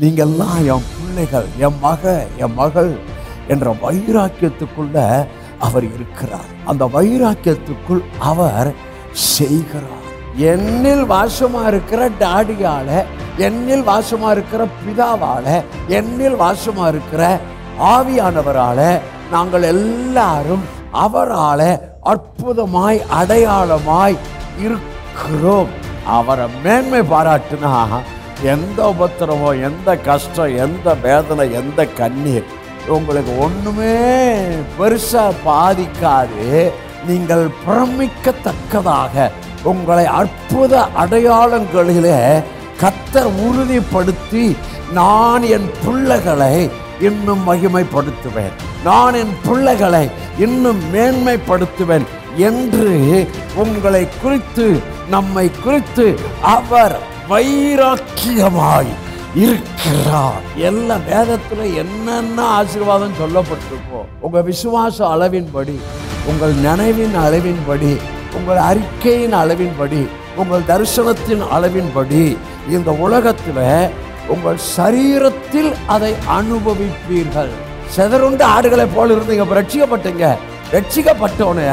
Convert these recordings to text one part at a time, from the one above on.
நீங்கள்லாம் என் பிள்ளைகள், என் மகள் என்ற வைராக்கியத்துக்குள்ள அவர் இருக்கிறார். அந்த வைராக்கியத்துக்குள் அவர் செய்கிறார். என்னில் வாசமா இருக்கிற டாடியால, என்னில் வாசமா இருக்கிற பிதாவால, என்னில் வாசமா இருக்கிற ஆவியானவரால நாங்கள் எல்லாரும் அவரால அற்புதமாய் அடையாளமாய் இருக்கிறோம். அவரை மேன்மை பாராட்டுனா எந்த உபத்திரமோ, எந்த கஷ்டம், எந்த வேதனை, எந்த கண்ணீர் உங்களுக்கு ஒண்ணுமே பெருசா பாதிக்காது. நீங்கள் பிரமிக்கத்தக்கதாக உங்களை அற்புத அடையாளங்களிலே கர்த்தர் உறுதிப்படுத்தி, நான் என் பிள்ளைகளை இன்னும் மகிமைப்படுத்துவேன், நான் என் பிள்ளைகளை இன்னும் மேன்மைப்படுத்துவேன் என்று உங்களை குறித்து, நம்மை குறித்து அவர் வைராக்கியமாய் இருக்கிறார். எல்லா வேதத்துல என்னென்ன ஆசீர்வாதம் சொல்லப்பட்டிருக்கோ, உங்க விசுவாச அளவின்படி, உங்கள் நினைவின் அளவின்படி, உங்கள் அறிக்கையின் அளவின்படி, உங்கள் தரிசனத்தின் அளவின்படி இந்த உலகத்துல உங்கள் சரீரத்தில் அதை அனுபவிப்பீர்கள். சிதறுண்ட ஆடுகளை போல இருந்தீங்க, இப்ப ரட்சிக்கப்பட்டீங்க. ரட்சிக்கப்பட்டோன்னு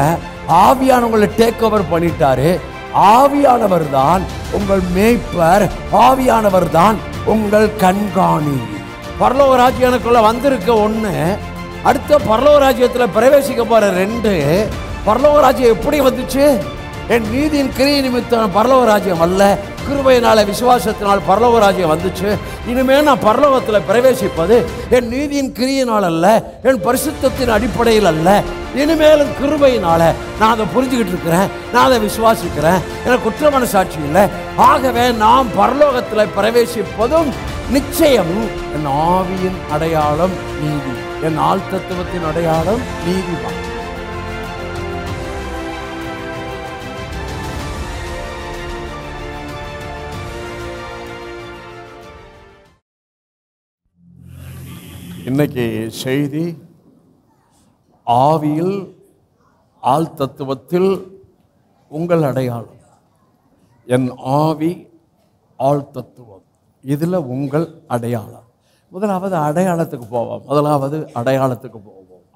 ஆவியானவங்களை டேக் ஓவர் பண்ணிட்டாரு. ஆவியானவர் தான் உங்கள் மேய்ப்பர், ஆவியானவர் தான் உங்கள் கண்காணி. பரலோக ராஜ்யம் எனக்குள்ள வந்திருக்க ஒண்ணு, அடுத்த பரலோக ராஜ்யத்துல பிரவேசிக்க போற ரெண்டு. பரலோக ராஜ்யம் எப்படி வந்துச்சு? என் நீதியின் கிரியை நிமித்தம் பரலோக ராஜ்யம் அல்ல, கிருபையினால விசுவாசத்தினால் பரலோக ராஜ்யம் வந்துச்சு. இனிமேல் நான் பரலோகத்தில் பிரவேசிப்பது என் நீதியின் கிரியினால் அல்ல, என் பரிசுத்தத்தின் அடிப்படையில் அல்ல, இனிமேலும் கிருபையினால நான் அதை புரிஞ்சுக்கிட்டு இருக்கிறேன், நான் அதை விசுவாசிக்கிறேன், எனக்கு குற்றமான சாட்சி இல்லை. ஆகவே நாம் பரலோகத்தில் பிரவேசிப்பதும் நிச்சயம். என் ஆவியின் அடையாளம் நீதி, என் ஆள் தத்துவத்தின் அடையாளம் நீதிதான். இன்னைக்கு செய்தி ஆவியில் ஆள் தத்துவத்தில் உங்கள் அடையாளம். என் ஆவி ஆள் தத்துவம், இதில் உங்கள் அடையாளம். முதலாவது அடையாளத்துக்கு போவோம்.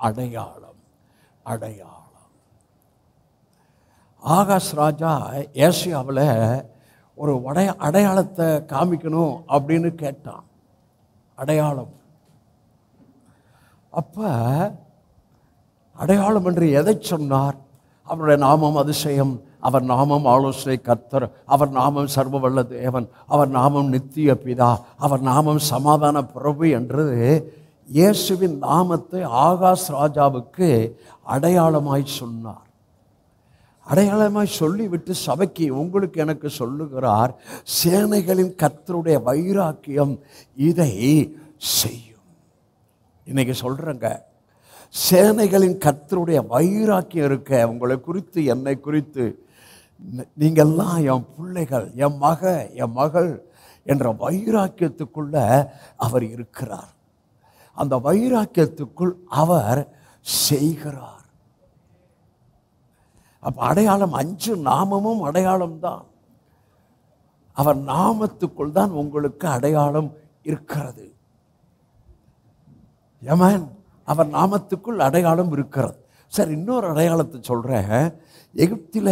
அடையாளம். ஆகாஷ் ராஜா ஏசியாவில் ஒரு அடையாளத்தை காமிக்கணும் அப்படின்னு கேட்டான். அடையாளம். அப்ப அடையாளம் என்று எதை சொன்னார்? அவருடைய நாமம் அதிசயம், அவர் நாமம் ஆலோசனை கர்த்தர், அவர் நாமம் சர்வ வல்ல தேவன், அவர் நாமம் நித்திய பிதா, அவர் நாமம் சமாதான பிரபு என்று இயேசுவின் நாமத்தை ஆகாஷ் ராஜாவுக்கு அடையாளமாய் சொன்னார். அடையாளமாய் சொல்லிவிட்டு சபைக்கு, உங்களுக்கு எனக்கு சொல்லுகிறார், சேனைகளின் கர்த்தருடைய வைராக்கியம் இதை செய்யும். இன்னைக்கு சொல்றேங்க, சேனைகளின் கர்த்தருடைய வைராக்கியம் இருக்க உங்களை குறித்து, என்னை குறித்து, நீங்கள்லாம் என் பிள்ளைகள், என் மகள் என்ற வைராக்கியத்துக்குள்ள அவர் இருக்கிறார். அந்த வைராக்கியத்துக்குள் அவர் செய்கிறார். அப்ப அடையாளம் 5 நாமமும் அடையாளம் தான். அவர் நாமத்துக்குள் தான் உங்களுக்கு அடையாளம் இருக்கிறது. ஏமேன். அவர் நாமத்துக்குள் அடையாளம் இருக்கிறது. சரி, இன்னொரு அடையாளத்தை சொல்றேன். எகிப்தில்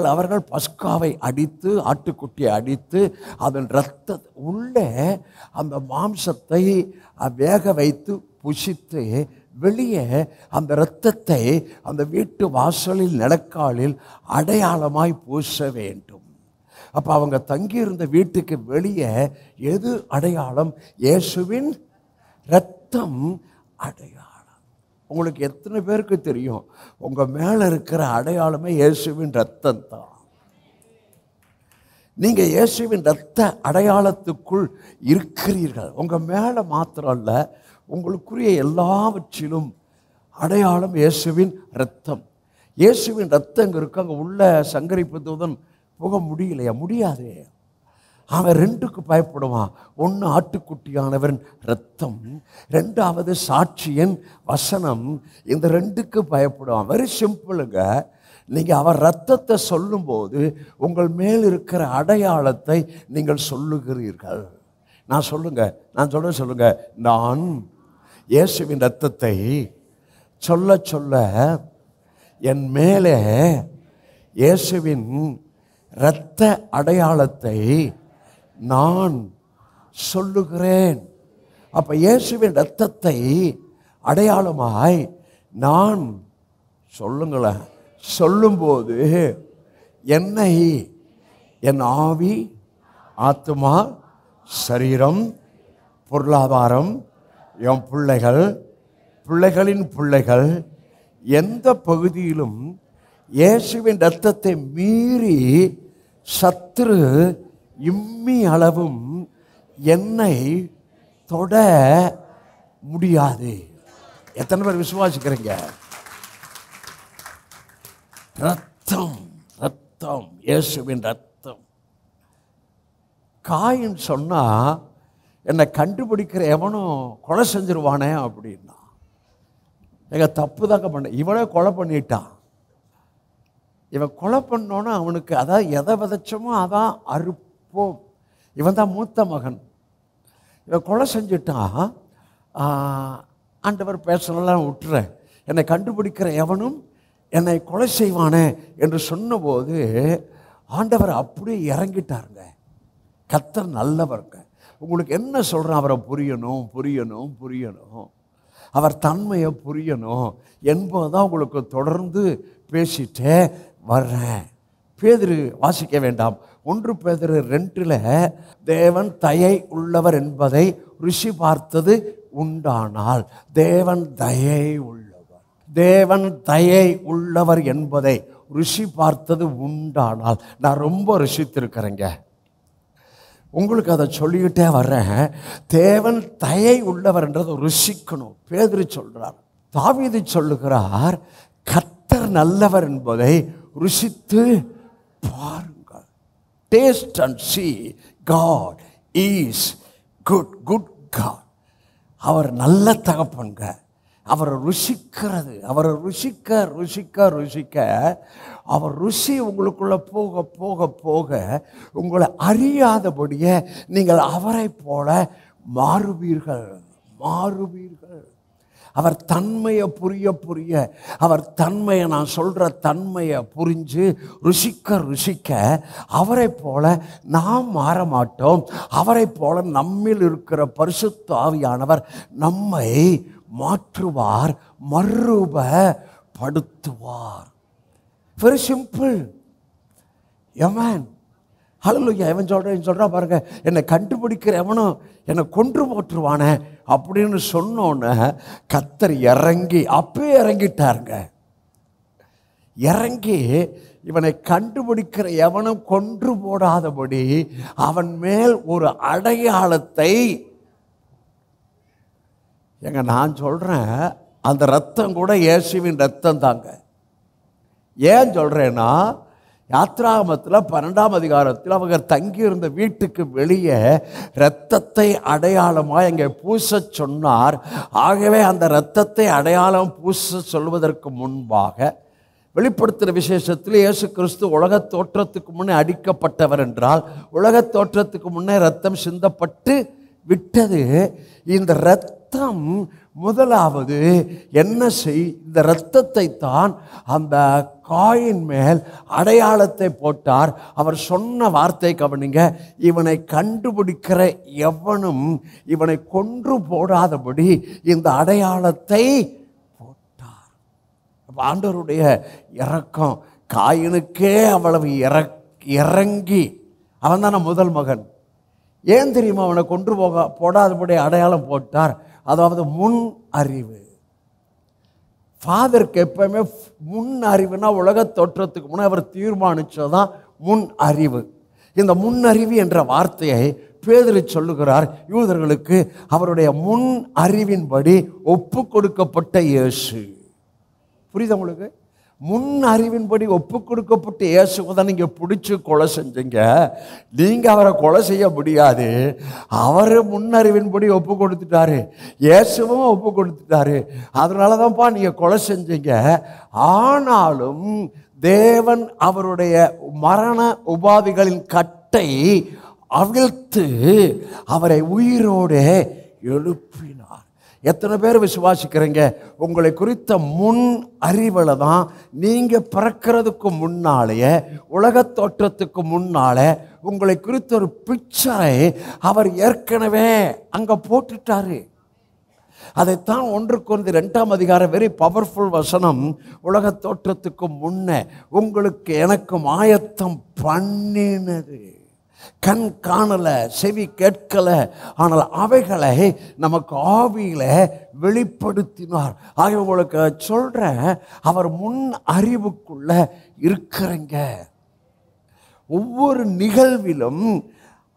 அவர்கள் பஸ்காவை அடித்து, ஆட்டுக்குட்டியை அடித்து, அதன் இரத்த உள்ளே அந்த மாம்சத்தை வேக வைத்து புசித்து, வெளியே அந்த இரத்தத்தை அந்த வீட்டு வாசலில் நிலக்காலில் அடையாளமாய் பூச வேண்டும். அப்போ அவங்க தங்கியிருந்த வீட்டுக்கு வெளியே எது அடையாளம்? இயேசுவின் இரத்தம் அடையாளம். உங்களுக்கு எத்தனை பேருக்கு தெரியும், உங்க மேல இருக்கிற அடையாளமே இயேசுவின் இரத்தம் தான். நீங்க இயேசுவின் இரத்த அடையாளத்துக்குள் இருக்கிறீர்கள். உங்க மேல மாத்திரம் அல்ல, உங்களுக்குரிய எல்லாவற்றிலும் அடையாளம் இயேசுவின் இரத்தம். இயேசுவின் இரத்தம் இருக்கு. அங்கே உள்ள சங்கரிப்பு தூதன் போக முடியலையா? முடியாதே. அவன் 2க்கு பயப்படுவான். 1 ஆட்டுக்குட்டியானவரின் இரத்தம், 2வது சாட்சியின் வசனம். இந்த 2க்கு பயப்படுவான். வெரி சிம்பிளுங்க. நீங்கள் அவர் இரத்தத்தை சொல்லும்போது உங்கள் மேல் இருக்கிற அடையாளத்தை நீங்கள் சொல்லுகிறீர்கள். நான் சொல்லுங்க, நான் இயேசுவின் இரத்தத்தை சொல்ல சொல்ல என் மேலே இயேசுவின் இரத்த அடையாளத்தை நான் சொல்லுகிறேன். அப்ப இயேசுவின் இரத்தத்தை அடையாளமாய் நான் சொல்லுங்களேன், சொல்லும்போது என்னை என் ஆவி, ஆத்துமா, சரீரம், பொருளாதாரம், என் பிள்ளைகள், பிள்ளைகளின் பிள்ளைகள் எந்த பகுதியிலும் இயேசுவின் இரத்தத்தை மீறி சத்துரு இம்மி அளவும் என்னை தொட முடியாது. எத்தனை பேர் விசுவாசிக்கிறீங்க? ரத்தம், ரத்தம், இயேசுவின் ரத்தம். காயின் சொன்னா என்னை கண்டுபிடிக்கிற எவனும் கொலை செஞ்சிருவானே அப்படின்னா, எங்க தப்பு தாங்க பண்ண. இவனே கொலை பண்ணிட்டான். இவன் கொலை பண்ணோன்னா அவனுக்கு அதான் எதை விதைச்சோமோ அதான் அறுப்போம். இவன் தான் மூத்த மகன். இவன் கொலை செஞ்சுட்டான். ஆண்டவர் பேசலாம் விட்டுறேன், என்னை கண்டுபிடிக்கிற எவனும் என்னை கொலை செய்வானே என்று சொன்னபோது ஆண்டவர் அப்படியே இறங்கிட்டாருங்க. கர்த்தர் நல்லவர்ங்க. உங்களுக்கு என்ன சொல்கிறேன், அவரை புரியணும் புரியணும் புரியணும், அவர் தன்மையை புரியணும் என்பதுதான் உங்களுக்கு தொடர்ந்து பேசிட்டே வர்றேன். பேதுரு வாசிக்க வேண்டாம், 1 பேதுரு 2 தேவன் தயை உள்ளவர் என்பதை ருசி பார்த்தது உண்டானால், தேவன் தயை உள்ளவர், தேவன் தயை உள்ளவர் என்பதை ருசி பார்த்தது உண்டானால். நான் ரொம்ப ருசித்திருக்கிறேங்க, உங்களுக்கு அதை சொல்லிக்கிட்டே வர்றேன். தேவன் தயை உள்ளவர் என்றதை ருசிக்கணும். பேதுரு சொல்றார், தாவீது சொல்லுகிறார், கர்த்தர் நல்லவர் என்பதை ருசித்து பாருங்கள். Taste and see God is good. Good God. அவர் நல்ல தகப்பன்க. அவரை ருசிக்கிறது, அவரை ருசிக்க ருசிக்க ருசிக்க அவர் ருசி உங்களுக்குள்ள போக போக போக உங்களை அறியாதபடியே நீங்கள் அவரை போல மாறுவீர்கள் மாறுவீர்கள். அவர் தன்மையை புரிய புரிய, அவர் தன்மையை, நான் சொல்கிற தன்மையை புரிஞ்சு ருசிக்க ருசிக்க அவரை போல நாம் மாற மாட்டோம். அவரை போல நம்மில் இருக்கிற பரிசுத்த ஆவியானவர் நம்மை மாற்றுவார், மறுரூபப்படுத்துவார். Very simple. ஆமென். ஹல்லேலூயா. எவன் சொல்கிறான் பாருங்க, என்னை கண்டுபிடிக்கிற எவனும் என்னை கொன்று போட்டுருவானே அப்படின்னு சொன்னோன்னு கர்த்தர் இறங்கி, அப்பயே இறங்கிட்டாருங்க. இறங்கி இவனை கண்டுபிடிக்கிற எவனும் கொன்று போடாதபடி அவன் மேல் ஒரு அடையாளத்தை, எங்க நான் சொல்கிறேன், அந்த ரத்தம் கூட இயேசுவின் ரத்தம் தாங்க. ஏன் சொல்கிறேன்னா, யாத்ராகமத்தில் 12ஆம் அதிகாரத்தில் அவங்க தங்கியிருந்த வீட்டுக்கு வெளியே இரத்தத்தை அடையாளமாக இங்கே பூச சொன்னார். ஆகவே அந்த இரத்தத்தை அடையாளம் பூச சொல்வதற்கு முன்பாக வெளிப்படுத்துகிற விசேஷத்தில் இயேசு கிறிஸ்து உலகத் தோற்றத்துக்கு முன்னே அடிக்கப்பட்டவர் என்றால், உலகத் தோற்றத்துக்கு முன்னே இரத்தம் சிந்தப்பட்டு விட்டது. இந்த இரத்தம் முதலாவது என்ன இந்த இரத்தத்தை தான் அந்த காயின் மேல் அடையாளத்தை போட்டார். அவர் சொன்ன வார்த்தை கவனிங்க, இவனை கண்டுபிடிக்கிற எவனும் இவனை கொன்று போடாதபடி இந்த அடையாளத்தை போட்டார். ஆண்டவருடைய இரக்கம், காயினுக்கே அவ்வளவு இறங்கி, அவன் தானே முதல் மகன். ஏன் தெரியுமா அவனை கொன்று போடாதபடி அடையாளம் போட்டார்? அதாவது முன் அறிவு. ஃபாதருக்கு எப்பவுமே முன் அறிவுனா உலக தோற்றத்துக்கு முன்னே அவர் தீர்மானிச்சதான் முன் அறிவு. இந்த முன்னறிவு என்ற வார்த்தையை பேதுரு சொல்லுகிறார் யூதர்களுக்கு. அவருடைய முன் அறிவின்படி ஒப்பு கொடுக்கப்பட்ட இயேசு. புரியுது உங்களுக்கு? முன் அறிவின்படி ஒப்பு கொடுக்கப்பட்ட இயேசுவை தான் நீங்கள் பிடிச்சி கொலை செஞ்சீங்க. நீங்கள் அவரை கொலை செய்ய முடியாது. அவர் முன்னறிவின்படி ஒப்பு கொடுத்துட்டாரு, இயேசுவும் ஒப்பு கொடுத்துட்டாரு. அதனால தான்ப்பா நீங்கள் கொலை செஞ்சீங்க. ஆனாலும் தேவன் அவருடைய மரண உபாதிகளின் கட்டை அவிழ்த்து அவரை உயிரோடு எழுப்பினார். எத்தனை பேர் விசுவாசிக்கிறீங்க? உங்களை குறித்த முன் அறிவில் தான் நீங்கள் பிறக்கிறதுக்கு முன்னாலேயே, உலக தோற்றத்துக்கு முன்னாலே உங்களை குறித்த ஒரு பிக்சரை அவர் ஏற்கனவே அங்கே போட்டுட்டாரு. அதைத்தான் 1 கொரிந்தியர் 2 வெரி பவர்ஃபுல் வசனம், உலக தோற்றத்துக்கு முன்னே உங்களுக்கு எனக்கும் ஆயத்தம் பண்ணினது. கண் காணல, செவி கேட்கல, ஆனால் அவைகளை நமக்கு ஆவியில வெளிப்படுத்தினார். ஆக உங்களுக்கு சொல்றேன், அவர் முன் அறிவுக்குள்ள இருக்கிறங்க. ஒவ்வொரு நிகழ்விலும்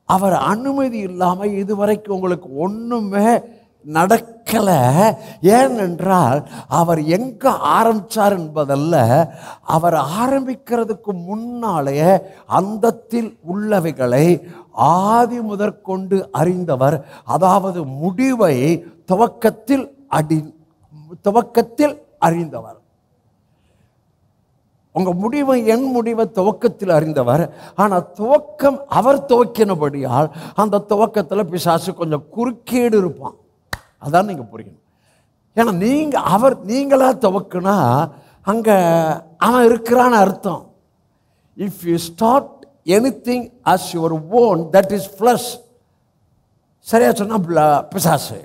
அவர் அனுமதி இல்லாமல் இதுவரைக்கும் உங்களுக்கு ஒன்றுமே நடக்கலை. ஏனென்றால் அவர் எங்கே ஆரம்பித்தார் என்பதல்ல, அவர் ஆரம்பிக்கிறதுக்கு முன்னாலேயே அந்தத்தில் உள்ளவைகளை ஆதி முதற்கொண்டு அறிந்தவர். அதாவது முடிவை துவக்கத்தில் அறிந்தவர். உங்கள் முடிவை, என் முடிவை துவக்கத்தில் அறிந்தவர். ஆனால் துவக்கம் அவர் துவக்கினபடியால் அந்த துவக்கத்தில் பிசாசு கொஞ்சம் குறுக்கீடு இருப்பான். அதான் நீங்கள் புரியணும். ஏன்னா நீங்களா துவக்குனா அங்கே அவன் இருக்கிறான்னு அர்த்தம். If you start anything as your own, that is flush. சரியா சொன்னா பிசாசு.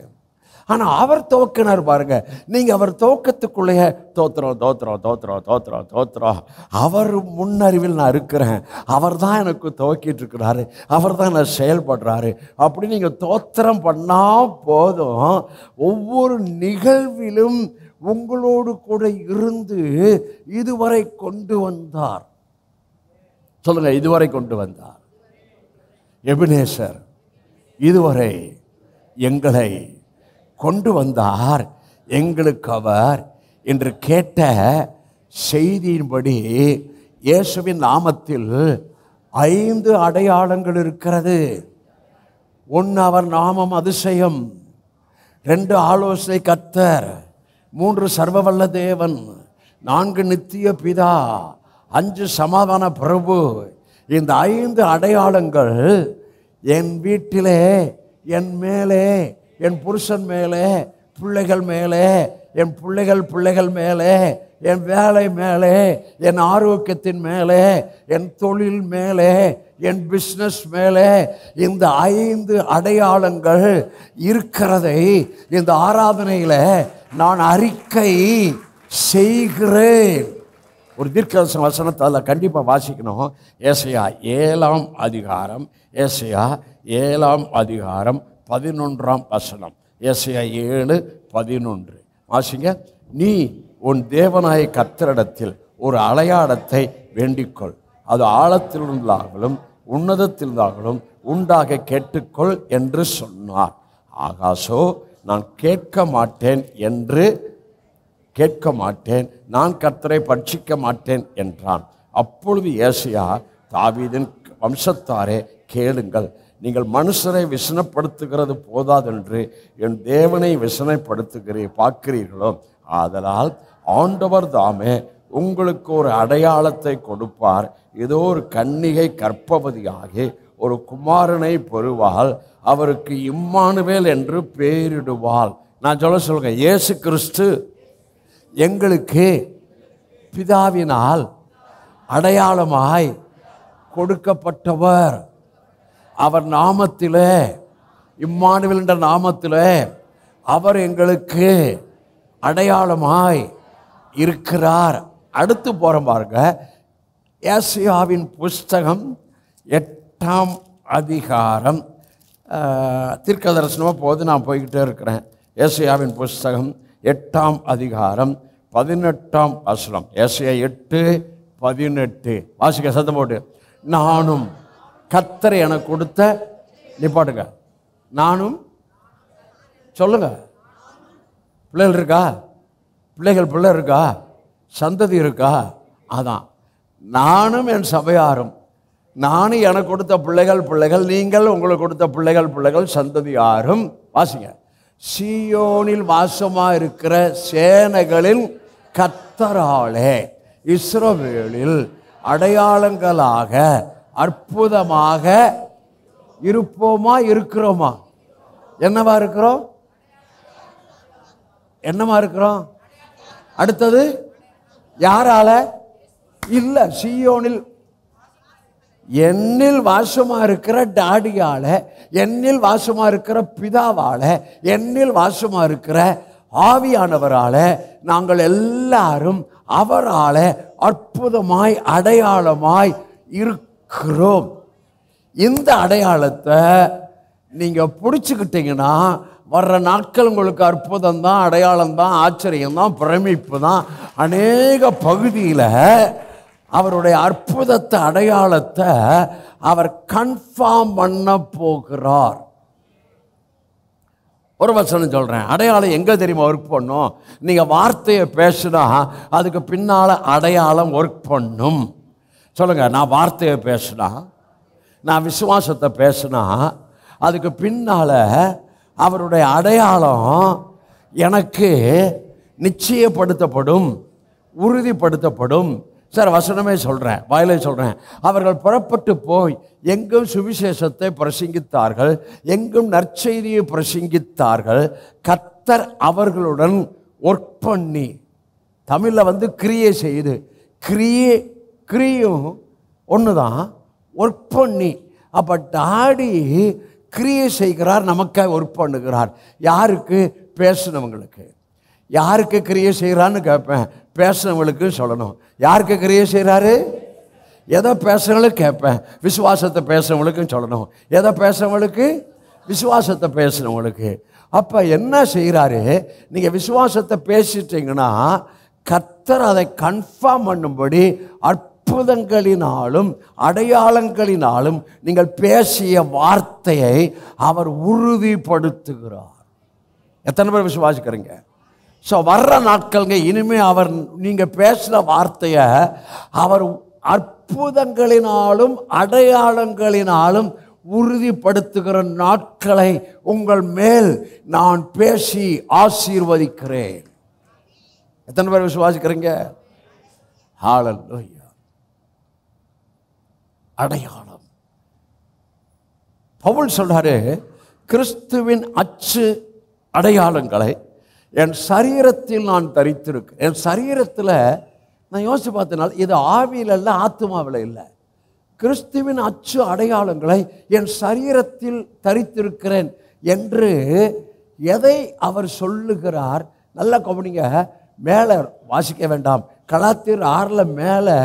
ஆனால் அவர் துவக்கினார் பாருங்க. நீங்கள் அவர் துவக்கத்துக்குள்ளேயே தோத்துறோம் தோத்துறோம் தோத்துறோம் தோத்துறோம் தோத்துறோம். அவர் முன்னறிவில் நான் இருக்கிறேன், அவர் தான் எனக்கு துவக்கிட்டு இருக்கிறாரு, அவர் தான் நான் செயல்படுறாரு அப்படி நீங்கள் தோத்திரம் பண்ணால் போதும். ஒவ்வொரு நிகழ்விலும் உங்களோடு கூட இருந்து இதுவரை கொண்டு வந்தார். சொல்லுங்க, இதுவரை கொண்டு வந்தார். எபினேசர் இதுவரை எங்களை கொண்டு வந்தார். எங்களுக்கு அவர் என்று கேட்ட செய்தியின்படி இயேசுவின் நாமத்தில் 5 அடையாளங்கள் இருக்கிறது. 1 அவர் நாமம் அதிசயம், 2 ஆலோசனை கர்த்தர், 3 சர்வவல்ல தேவன், 4 நித்திய பிதா, 5 சமாதான பிரபு. இந்த 5 அடையாளங்கள் என் வீட்டிலே, என் மேலே, என் புருஷன் மேலே, பிள்ளைகள் மேலே, என் பிள்ளைகள் மேலே, என் வேலை மேலே, என் ஆரோக்கியத்தின் மேலே, என் தொழில் மேலே, என் பிஸ்னஸ் மேலே இந்த 5 அடையாளங்கள் இருக்கிறதை இந்த ஆராதனையில் நான் அறிக்கை செய்கிறேன். ஒரு தீர்க்கதரிசன வசனத்தை அதில் கண்டிப்பாக வாசிக்கணும். ஏசாயா 7ஆம் அதிகாரம், ஏசாயா 7ஆம் அதிகாரம் 11ஆம் வசனம். ஏசாயா 7:11 வாசிங்க. நீ உன் தேவனாய கர்த்தரிடத்தில் ஒரு அடையாளத்தை வேண்டிக்கொள், அது ஆழத்திலிருந்தாலும் உன்னதத்திலிருந்தாலும் உண்டாக கேட்டுக்கொள் என்று சொன்னார். ஆகாசோ நான் கேட்க மாட்டேன், நான் கர்த்தரை பட்சிக்க மாட்டேன் என்றான். அப்பொழுது ஏசாயா, தாவீதின் வம்சத்தாரே கேளுங்கள், நீங்கள் மனுஷரை விசனப்படுத்துகிறது போதாதென்று என் தேவனை பார்க்கிறீர்களோ? ஆதலால் ஆண்டவர் தாமே உங்களுக்கு ஒரு அடையாளத்தை கொடுப்பார். ஏதோ ஒரு கன்னிகை கர்ப்பவதியாகி ஒரு குமாரனை பெறுவாள், அவருக்கு இம்மானுவேல் என்று பெயரிடுவாள். நான் சொல்லுங்க, இயேசு கிறிஸ்து எங்களுக்கு பிதாவினால் அடையாளமாய் கொடுக்கப்பட்டவர். அவர் நாமத்திலே, இம்மானுவேல் என்ற நாமத்திலே அவர் எங்களுக்கு அடையாளமாய் இருக்கிறார். அடுத்து போகிறோம் பாருங்க. ஏசாயாவின் புஸ்தகம் 8ஆம் அதிகாரம். தீர்க்கதரிசனமாக போது நான் போய்கிட்டே இருக்கிறேன். ஏசாயாவின் புஸ்தகம் 8ஆம் அதிகாரம் 18ஆம் வசனம். ஏசாயா 8:18 வாசிக்க சத்தம் போட்டு. நானும் கர்த்தரை எனக்கு கொடுத்த, நிப்பாட்டுங்க, நானும் சொல்லுங்க. பிள்ளைகள் இருக்கா? பிள்ளை இருக்கா? சந்ததி இருக்கா? அதான் நானும் என் சபையாரும், நானும் எனக்கு கொடுத்த பிள்ளைகள், நீங்கள் உங்களுக்கு கொடுத்த பிள்ளைகள் சந்ததியாரும். வாசிங்க. சீயோனில் வாசமாக இருக்கிற சேனைகளின் கர்த்தராலே இஸ்ரவேலில் அடையாளங்களாக அற்புதமாக இருப்போமா இருக்கிறோமா? என்னவா இருக்கிறோம்? என்னமா இருக்கிறோம்? அடுத்தது யாரால? இல்ல, சீயோனில் என்னில் வாசமா இருக்கிற டாடியால, என்னில் வாசமா இருக்கிற பிதாவால, என்னில் வாசமா இருக்கிற ஆவியானவரால நாங்கள் எல்லாரும் அவரால அற்புதமாய் அடையாளமாய் இருக்கிறோம். இந்த அடையாளத்தை நீங்க பிடிச்சுக்கிட்டீங்கன்னா வர்ற நாட்கள் உங்களுக்கு அற்புதம் தான், அடையாளம் தான், ஆச்சரியம் தான், பிரமிப்பு தான். அநேக பகுதியில் அவருடைய அற்புதத்தை, அடையாளத்தை அவர் கன்ஃபார்ம் பண்ண போகிறார். ஒரு வசனம் சொல்றேன். அடையாளம் எங்க தெரியுமா ஒர்க் பண்ணும்? நீங்க வார்த்தையை பேசினா அதுக்கு பின்னால அடையாளம் ஒர்க் பண்ணும். சொல்லுங்க, நான் வார்த்தையை பேசினா, நான் விசுவாசத்தை பேசினா அதுக்கு பின்னால அவருடைய அடையாளம் எனக்கு நிச்சயப்படுத்தப்படும், உறுதிப்படுத்தப்படும். சார், வசனமே சொல்றேன், வாயிலே சொல்றேன். அவர்கள் புறப்பட்டு போய் எங்கும் சுவிசேஷத்தை பிரசங்கித்தார்கள், எங்கும் நற்செய்தியை பிரசங்கித்தார்கள். கர்த்தர் அவர்களுடன் ஒர்க் பண்ணி, தமிழில் கிரியை செய்து, கிரியும் ஒண்ணுதான், ஒர்க் பண்ணி. அப்ப டாடி கிரியை செய்கிறார், நமக்காக ஒர்க் பண்ணுகிறார். யாருக்கு? பேசினவங்களுக்கு. யாருக்கு கிரியை செய்கிறான்னு கேட்பேன், பேசினவங்களுக்கு சொல்லணும். யாருக்கு கிரியை செய்கிறாரு? எதை பேசுறவங்களுக்கு கேட்பேன், விசுவாசத்தை பேசுறவங்களுக்கும் சொல்லணும். எதை பேசுறவங்களுக்கு? விசுவாசத்தை பேசுறவங்களுக்கு. அப்ப என்ன செய்கிறாரு? நீங்க விசுவாசத்தை பேசிட்டீங்கன்னா கர்த்தர் அதை கன்ஃபார்ம் பண்ணும்படி அற்புதங்களினாலும் அடையாளங்களினாலும் நீங்கள் பேசிய வார்த்தையை அவர் உறுதிப்படுத்துகிறார். எத்தனை பேர் விசுவாசிக்கிறீங்க? ஸோ வர்ற நாட்களுங்க இனிமே அவர் நீங்க பேசின வார்த்தையை அவர் அற்புதங்களினாலும் அடையாளங்களினாலும் உறுதிப்படுத்துகிற நாட்களை உங்கள் மேல் நான் பேசி ஆசீர்வதிக்கிறேன். எத்தனை பேர் விசுவாசிக்கிறீங்க? ஹல்லேலூயா. அடையாளம். பவுல் சொல்றாரு, கிறிஸ்துவின் அச்சு அடையாளங்களை என் சரீரத்தில் நான் தரித்திருக்கிறேன். என் சரீரத்தில் நான் யோசிச்சு பார்த்தனால இது ஆவியில் இல்லை, ஆத்மாவில் இல்லை. கிறிஸ்துவின் அச்சு அடையாளங்களை என் சரீரத்தில் தரித்திருக்கிறேன் என்று எதை அவர் சொல்லுகிறார்? நல்லா கவனிங்க. மேலே வாசிக்க வேண்டாம், கலாத்தியர் 6 மேலே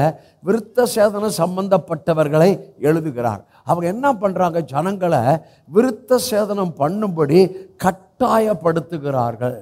விருத்த சேதனம் சம்பந்தப்பட்டவர்களை எழுதுகிறார். அவங்க என்ன பண்ணுறாங்க? ஜனங்களை விருத்த சேதனம் பண்ணும்படி கட்டாயப்படுத்துகிறார்கள்.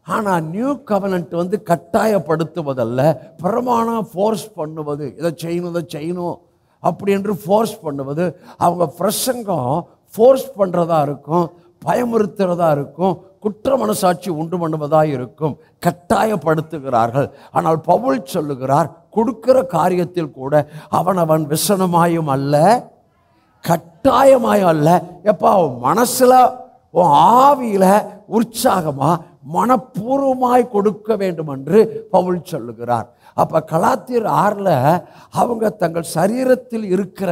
ஆனால் நியூ கவனன்ட் கட்டாயப்படுத்துவதல்ல, பிரமாணம் ஃபோர்ஸ் பண்ணுவது. இதை செய்யணும், இதை செய்யணும் அப்படி என்று ஃபோர்ஸ் பண்ணுவது. அவங்க பிரசங்கம் ஃபோர்ஸ் பண்ணுறதா இருக்கும், பயமுறுத்துறதா இருக்கும், குற்ற மனசாட்சி உண்டு பண்ணுவதாக இருக்கும். கட்டாயப்படுத்துகிறார்கள். ஆனால் பவுல் சொல்லுகிறார், கொடுக்கிற காரியத்தில் கூட அவனவன் விசனமாயும் அல்ல, கட்டாயமாயும் அல்ல. எப்பா மனசுல ஆவியில உற்சாகமா மனப்பூர்வமாய் கொடுக்க வேண்டும் என்று பவுல் சொல்லுகிறார். அப்ப கலாத்தியர் 6 அவங்க தங்கள் சரீரத்தில் இருக்கிற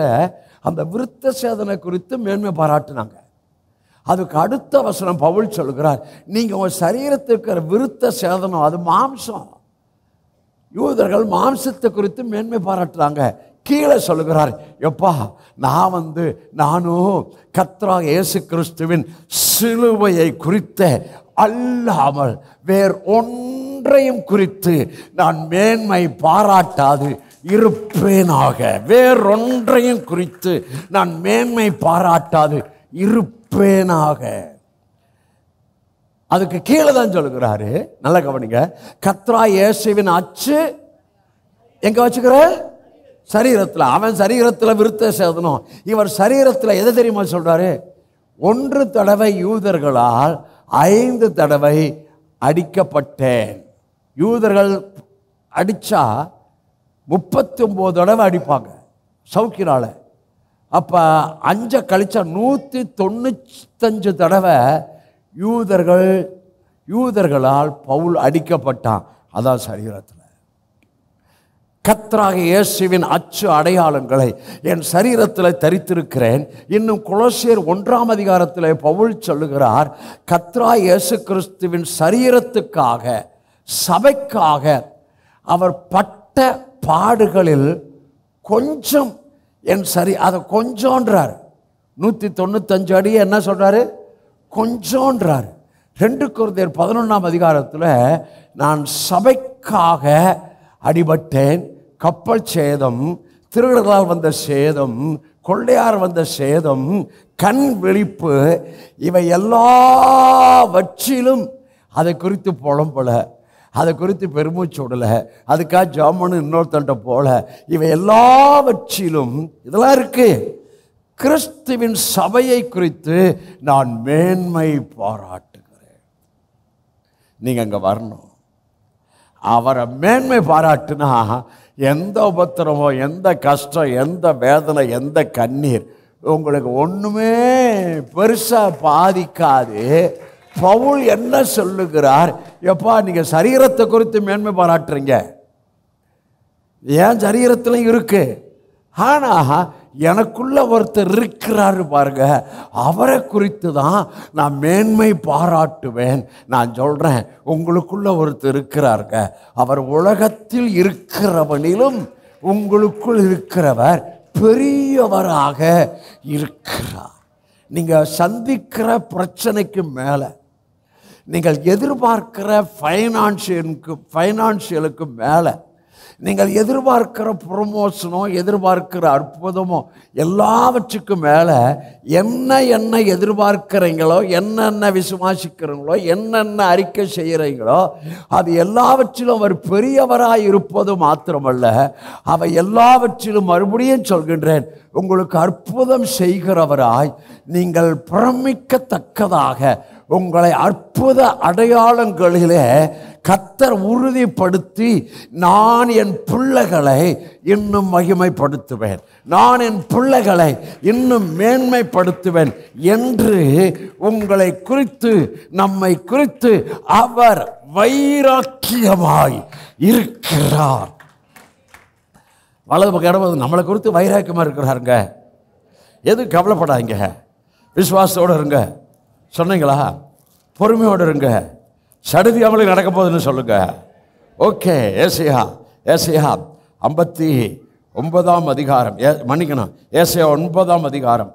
அந்த விருத்த சேதனை குறித்து மேன்மை பாராட்டினாங்க. அதுக்கு அடுத்த வசனம் பவுல் சொல்லுகிறார், நீங்க உங்க சரீரத்தில் இருக்கிற விருத்த சேதனம் அது மாம்சம். யூதர்கள் மாம்சத்தை குறித்து மேன்மை பாராட்டுறாங்க. கீழே சொல்லுகிறார், எப்பா நானும் கர்த்தராகிய இயேசு கிறிஸ்துவின் சிலுவையை குறித்த அல்லாமல் வேறு ஒன்றையும் குறித்து நான் மேன்மை பாராட்டாது இருப்பேனாக. வேறொன்றையும் குறித்து நான் மேன்மை பாராட்டாது இருப்பேனாக. அதுக்கு கீழே தான் சொல்லுகிறாரு, நல்லா கவனிங்க. கர்த்தராகிய இயேசுவின் அச்சு எங்க வச்சுக்கிற? சரீரத்தில். அவன் சரீரத்தில் விருத்த சேதனம், இவர் சரீரத்தில் எதை தெரியுமா சொல்றாரு? 1 தடவை யூதர்களால் 5 தடவை அடிக்கப்பட்டேன். யூதர்கள் அடிச்சா 39 தடவை அடிப்பாங்க சவுக்கினால. அப்ப 5 கழிச்சா 195 தடவை யூதர்களால் பவுல் அடிக்கப்பட்டான். அதான் சரீரத்தில். கர்த்தராகிய இயேசுவின் அச்சு அடையாளங்களை என் சரீரத்தில் தரித்திருக்கிறேன். இன்னும் கொலோசியர் 1ஆம் அதிகாரத்தில் பவுல் சொல்லுகிறார், கர்த்தராகிய இயேசு கிறிஸ்துவின் சரீரத்துக்காக, சபைக்காக அவர் பட்ட பாடுகளில் கொஞ்சம் என் அதை கொஞ்சோன்றார். 195 அடி என்ன சொல்றாரு? கொஞ்சோன்றார். 2 கொரிந்தியர் 11ஆம் அதிகாரத்தில் நான் சபைக்காக அடிபட்டேன், கப்பல் சேதம், திருடர்களால் வந்த சேதம், கொள்ளையார் வந்த சேதம், கண் விழிப்பு, இவை எல்லாவற்றிலும் அதை குறித்து புலம்பல, அதை குறித்து பெருமூச்சு விடல, அதுக்காக ஜாமனு இன்னொருத்தண்ட போல, இவை எல்லாவற்றிலும் இதெல்லாம் இருக்கு. கிறிஸ்துவின் சபையை குறித்து நான் மேன்மை பாராட்டுகிறேன். நீங்க அங்க வரணும். அவரை மேன்மை பாராட்டுனா எந்த உபத்திரமோ, எந்த கஷ்டம், எந்த வேதனை, எந்த கண்ணீர் உங்களுக்கு ஒண்ணுமே பெருசா பாதிக்காது. பவுல் என்ன சொல்லுகிறார்? எப்பா, நீங்க சரீரத்தை குறித்து மேன்மை பாராட்டுறீங்க, ஏன் சரீரத்துல இருக்கு, ஆனா எனக்குள்ள ஒருத்தர் இருக்கிறாரு பாருங்க, அவரை குறித்து தான் நான் மேன்மை பாராட்டுவேன். நான் சொல்றேன், உங்களுக்குள்ள ஒருத்தர் இருக்கிறாருங்க, அவர் உலகத்தில் இருக்கிறவனிலும் உங்களுக்குள் இருக்கிறவர் பெரியவராக இருக்கிறார். நீங்க சந்திக்கிற பிரச்சனைக்கு மேல, நீங்கள் எதிர்பார்க்கிற ஃபைனான்சியலுக்கு மேல, நீங்கள் எதிர்பார்க்கிற ப்ரொமோஷனோ, எதிர்பார்க்கிற அற்புதமோ, எல்லாவற்றுக்கும் மேல என்ன எதிர்பார்க்கிறீங்களோ, என்னென்ன விசுவாசிக்கிறீங்களோ, என்னென்ன அறிக்கை செய்கிறீங்களோ, அது எல்லாவற்றிலும் அவர் பெரியவராய் இருப்பது மாத்திரமல்ல, அவை எல்லாவற்றிலும் மறுபடியும் சொல்கின்றேன், உங்களுக்கு அற்புதம் செய்கிறவராய், நீங்கள் பிரமிக்கத்தக்கதாக உங்களை அற்புத அடையாளங்களிலே கர்த்தர் உறுதிப்படுத்தி, நான் என் பிள்ளைகளை இன்னும் மகிமைப்படுத்துவேன், நான் என் பிள்ளைகளை இன்னும் மேன்மைப்படுத்துவேன் என்று உங்களை குறித்து, நம்மை குறித்து அவர் வைராக்கியமாய் இருக்கிறார். வலது பக்கம் இடது நம்மளை குறித்து வைராக்கியமாக இருக்கிறாருங்க. எது கவலைப்படாதீங்க, விசுவாசத்தோடு இருங்க. சொன்னீங்களா? பொறுமையோடு இருங்க. சடுதி அவங்களுக்கு நடக்க போகுதுன்னு சொல்லுங்க. ஓகே. ஏசாயா 59ஆம் அதிகாரம், மன்னிக்கணும், ஏசாயா 9ஆம் அதிகாரம்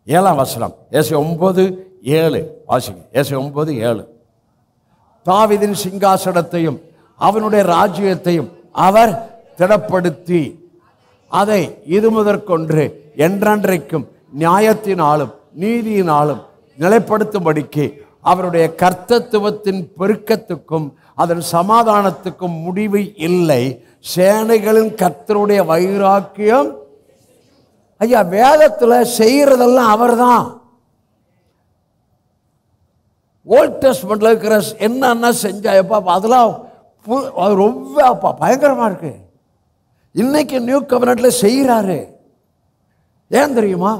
7ஆம் வசனம். ஏசாயா 9:7 வாசிங்க. ஏசாயா 9:7. தாவீதின் சிங்காசனத்தையும் அவனுடைய ராஜ்யத்தையும் அவர் திடப்படுத்தி அதை இது முதற்கொன்று என்றென்றைக்கும் நியாயத்தினாலும் நீதியினாலும் நிலைப்படுத்தும்படிக்கு அவருடைய கர்த்தத்துவத்தின் பெருக்கத்துக்கும் அதன் சமாதானத்துக்கும் முடிவு இல்லை. சேனைகளின் கர்த்தருடைய வைராக்கியம். ஐயா, வேதத்தில் செய்யறதெல்லாம் அவர் தான். ஓல்ட் டெஸ்ட்மென்ட்ல இருக்கிற என்னன்னா செஞ்சாயப்பா, அதெல்லாம் ரொம்ப பயங்கரமா இருக்கு. இன்னைக்கு நியூ கவர்னட்ல செய்யறாரு. ஏன் தெரியுமா?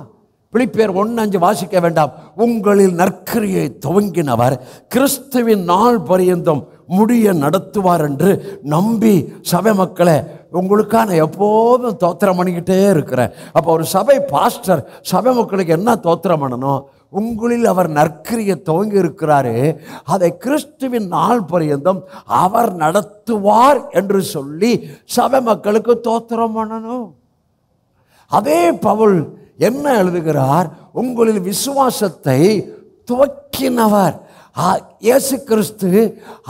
பிலிப்பியர் 1:5 வாசிக்க வேண்டாம். உங்களில் நற்கிரியை துவங்கினவர் கிறிஸ்துவின் நாள் பரியந்தம் முடிய நடத்துவார் என்று நம்பி, சபை மக்களை உங்களுக்காக நான் எப்போதும் தோத்திரம் பண்ணிக்கிட்டே இருக்கிறேன். அப்போ ஒரு சபை பாஸ்டர் சபை மக்களுக்கு என்ன தோத்திரம் பண்ணணும்? உங்களில் அவர் நற்கிரியை துவங்கி இருக்கிறாரு, அதை கிறிஸ்துவின் நாள் பரியந்தம் அவர் நடத்துவார் என்று சொல்லி சபை மக்களுக்கு தோத்திரம் பண்ணணும். அதே பவுல் என்ன எழுதுகிறார்? உங்களில் விசுவாசத்தை துவக்கினவர் இயேசு கிறிஸ்து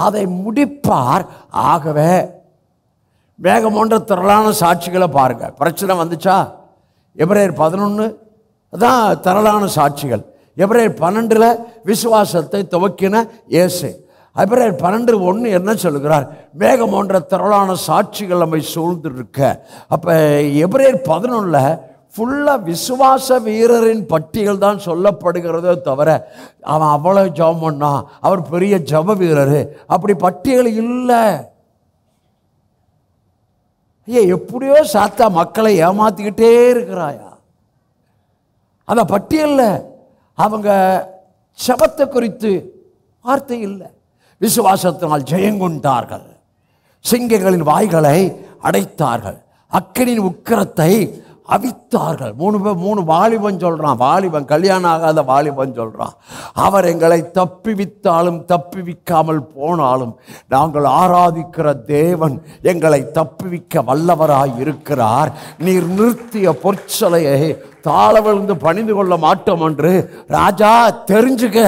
அதை முடிப்பார். ஆகவே வேகம் போன்ற திரளான சாட்சிகளை பாருங்க. பிரச்சனை வந்துச்சா? எபிரேயர் 11 தான் திரளான சாட்சிகள். எபிரேயர் 12 விசுவாசத்தை துவக்கின இயேசு. எபிரேயர் 12:1 என்ன சொல்லுகிறார்? வேகம் போன்ற திரளான சாட்சிகள் நம்மை சூழ்ந்து இருக்க. அப்ப எபிரேயர் 11 ஃபுல்லா விசுவாச வீரரின் பட்டியல் தான் சொல்லப்படுகிறதே தவிர, அவன் அவ்வளவு ஜெபம் பண்ணா, அவர் பெரிய ஜெப வீரர், அப்படி பட்டியல் இல்லை. ஐயா, எப்படியோ சாத்தா மக்களை ஏமாத்திக்கிட்டே இருக்கிறாயா? அந்த பட்டியல்ல அவங்க ஜெபத்தை குறித்து வார்த்தை இல்லை. விசுவாசத்தினால் ஜெயங்கொண்டார்கள், சிங்கங்களின் வாய்களை அடைத்தார்கள், அக்கினியின் உக்கிரத்தை அவித்தார்கள். மூணு வாலிபன் சொல்றான். வாலிபன், கல்யாணம் ஆகாத வாலிபன் சொல்றான், அவர் எங்களை தப்பிவித்தாலும் தப்பிவிக்காமல் போனாலும் நாங்கள் ஆராதிக்கிற தேவன் எங்களை தப்பிவிக்க வல்லவராய் இருக்கிறார். நீர் நிறுத்திய பொற்சலையை தாழ விழுந்து பணிந்து கொள்ள மாட்டோம் என்று ராஜா தெரிஞ்சுக்க.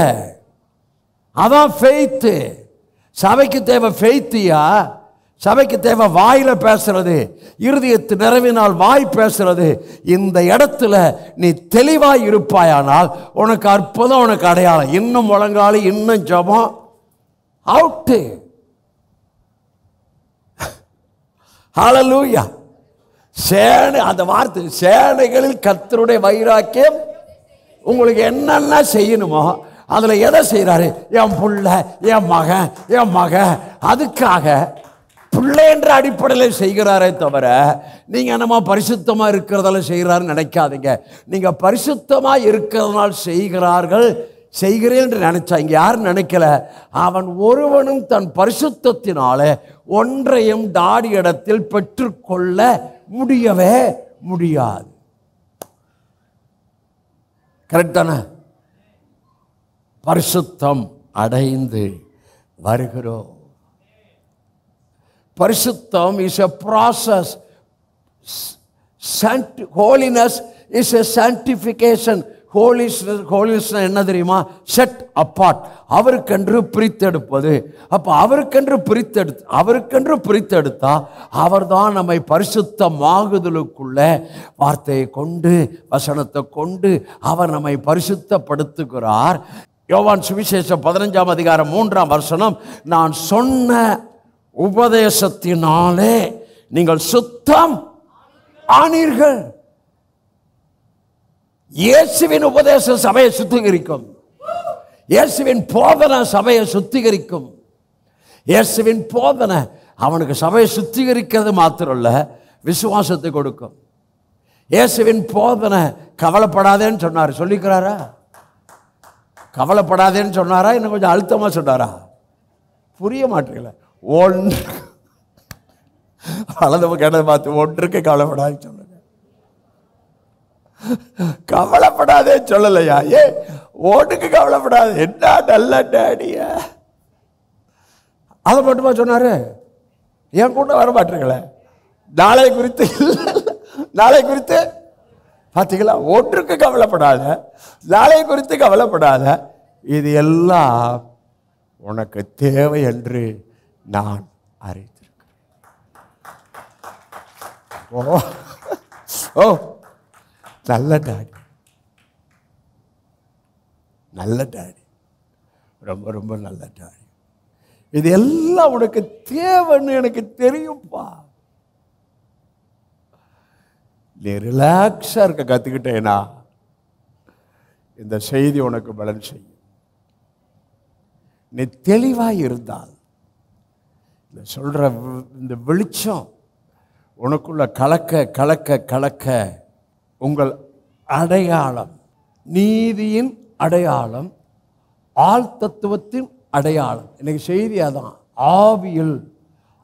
அதான் ஃபெய்த்து. சபைக்கு தேவை ஃபெய்த்தியா? சபைக்கு தேவை வாயில பேசுறது, இருதயத்து நிறைவினால் வாய் பேசுறது. இந்த இடத்துல நீ தெளிவாய் இருப்பாயானால் உனக்கு அற்புதம், உனக்கு அடையாளம். இன்னும் முழங்காலி, இன்னும் ஜபம், அவுட்டு. ஹல்லேலூயா. சேனை, அந்த வார்த்தை, சேனைகளில் கர்த்தருடைய வைராக்கியம். உங்களுக்கு என்னென்ன செய்யணுமோ அதுல எதை செய்யறாரு? என் புள்ள, என் மகன், என் மகன், அதுக்காக பிள்ளை என்ற அடிப்படையில் செய்கிறாரே தவிர நீங்க என்னமா பரிசுத்தமா இருக்கிறதால செய்கிறாருன்னு நினைக்காதீங்க. நீங்க பரிசுத்தமா இருக்கிறதுனால் செய்கிறேன் என்று நினைச்சா இங்க யாரும் நினைக்கல. அவன் ஒருவனும் தன் பரிசுத்தத்தினால ஒன்றையும் டாடி இடத்தில் பெற்றுக்கொள்ள முடியவே முடியாது. கரெக்டான பரிசுத்தம் அடைந்து வருகிறோம். பரிசுத்தம் is a process. Holiness is a sanctification. Holiness என்ன தெரியுமா? செட் அப்பார்ட், அவருக்கென்று பிரித்தெடுப்பது. அப்ப அவருக்கென்று பிரித்தெடுத்தா அவர்தான் நம்மை பரிசுத்தமாகுதலுக்குள்ள வார்த்தையை கொண்டு, வசனத்தை கொண்டு அவர் நம்மை பரிசுத்தப்படுத்துகிறார். யோவான் சுவிசேஷம் 15ஆம் அதிகாரம் 3ஆம் வசனம், நான் சொன்ன உபதேசத்தினாலே நீங்கள் சுத்தம் ஆனீர்கள். இயேசுவின் உபதேசம் சபையை சுத்திகரிக்கும். இயேசுவின் போதனை சபையை சுத்திகரிக்கும். இயேசுவின் போதனை அவனுக்கு சபையை சுத்திகரிக்கிறது மாத்திரம் இல்ல, விசுவாசத்தை கொடுக்கும். இயேசுவின் போதனை கவலைப்படாதேன்னு சொன்னார். சொல்லிக்கிறாரா? கவலைப்படாதேன்னு சொன்னாரா? இன்னும் கொஞ்சம் அழுத்தமா சொன்னாரா? புரிய மாட்டீங்களா? ஒன்று வலது கிணறு பார்த்து ஒன்றுக்கு கவலைப்படாது சொல்லுங்க. கவலைப்படாதே சொல்லலையா? ஏ ஒன்றுக்கு கவலைப்படாது, என்ன நல்ல டேடிய, அதை மட்டுமா சொன்னாரு? என் கூட வர மாட்டீங்களே. நாளை குறித்து பார்த்தீங்களா? ஒன்றுக்கு கவலைப்படாத, நாளை குறித்து கவலைப்படாத, இது எல்லாம் உனக்கு தேவை என்று நான் அறிந்திருக்கிறேன். ஓ நல்ல டாடி, நல்ல டாடி, ரொம்ப ரொம்ப நல்ல டாடி. இது எல்லாம் உனக்கு தேவைன்னு எனக்கு தெரியும்பா. நீ ரிலாக்ஸா இருக்க கத்துக்கிட்டேனா இந்த செய்தி உனக்கு பலன் செய்யும். நீ தெளிவாய் இருந்தால் சொல்ற இந்த வெளிச்சம் உனக்குள்ள கலக்க கலக்க கலக்க உங்கள் அடையாளம், நீதியின் அடையாளம், ஆள் தத்துவத்தின் அடையாளம். இன்னைக்கு செய்தி அதான். ஆவியில்,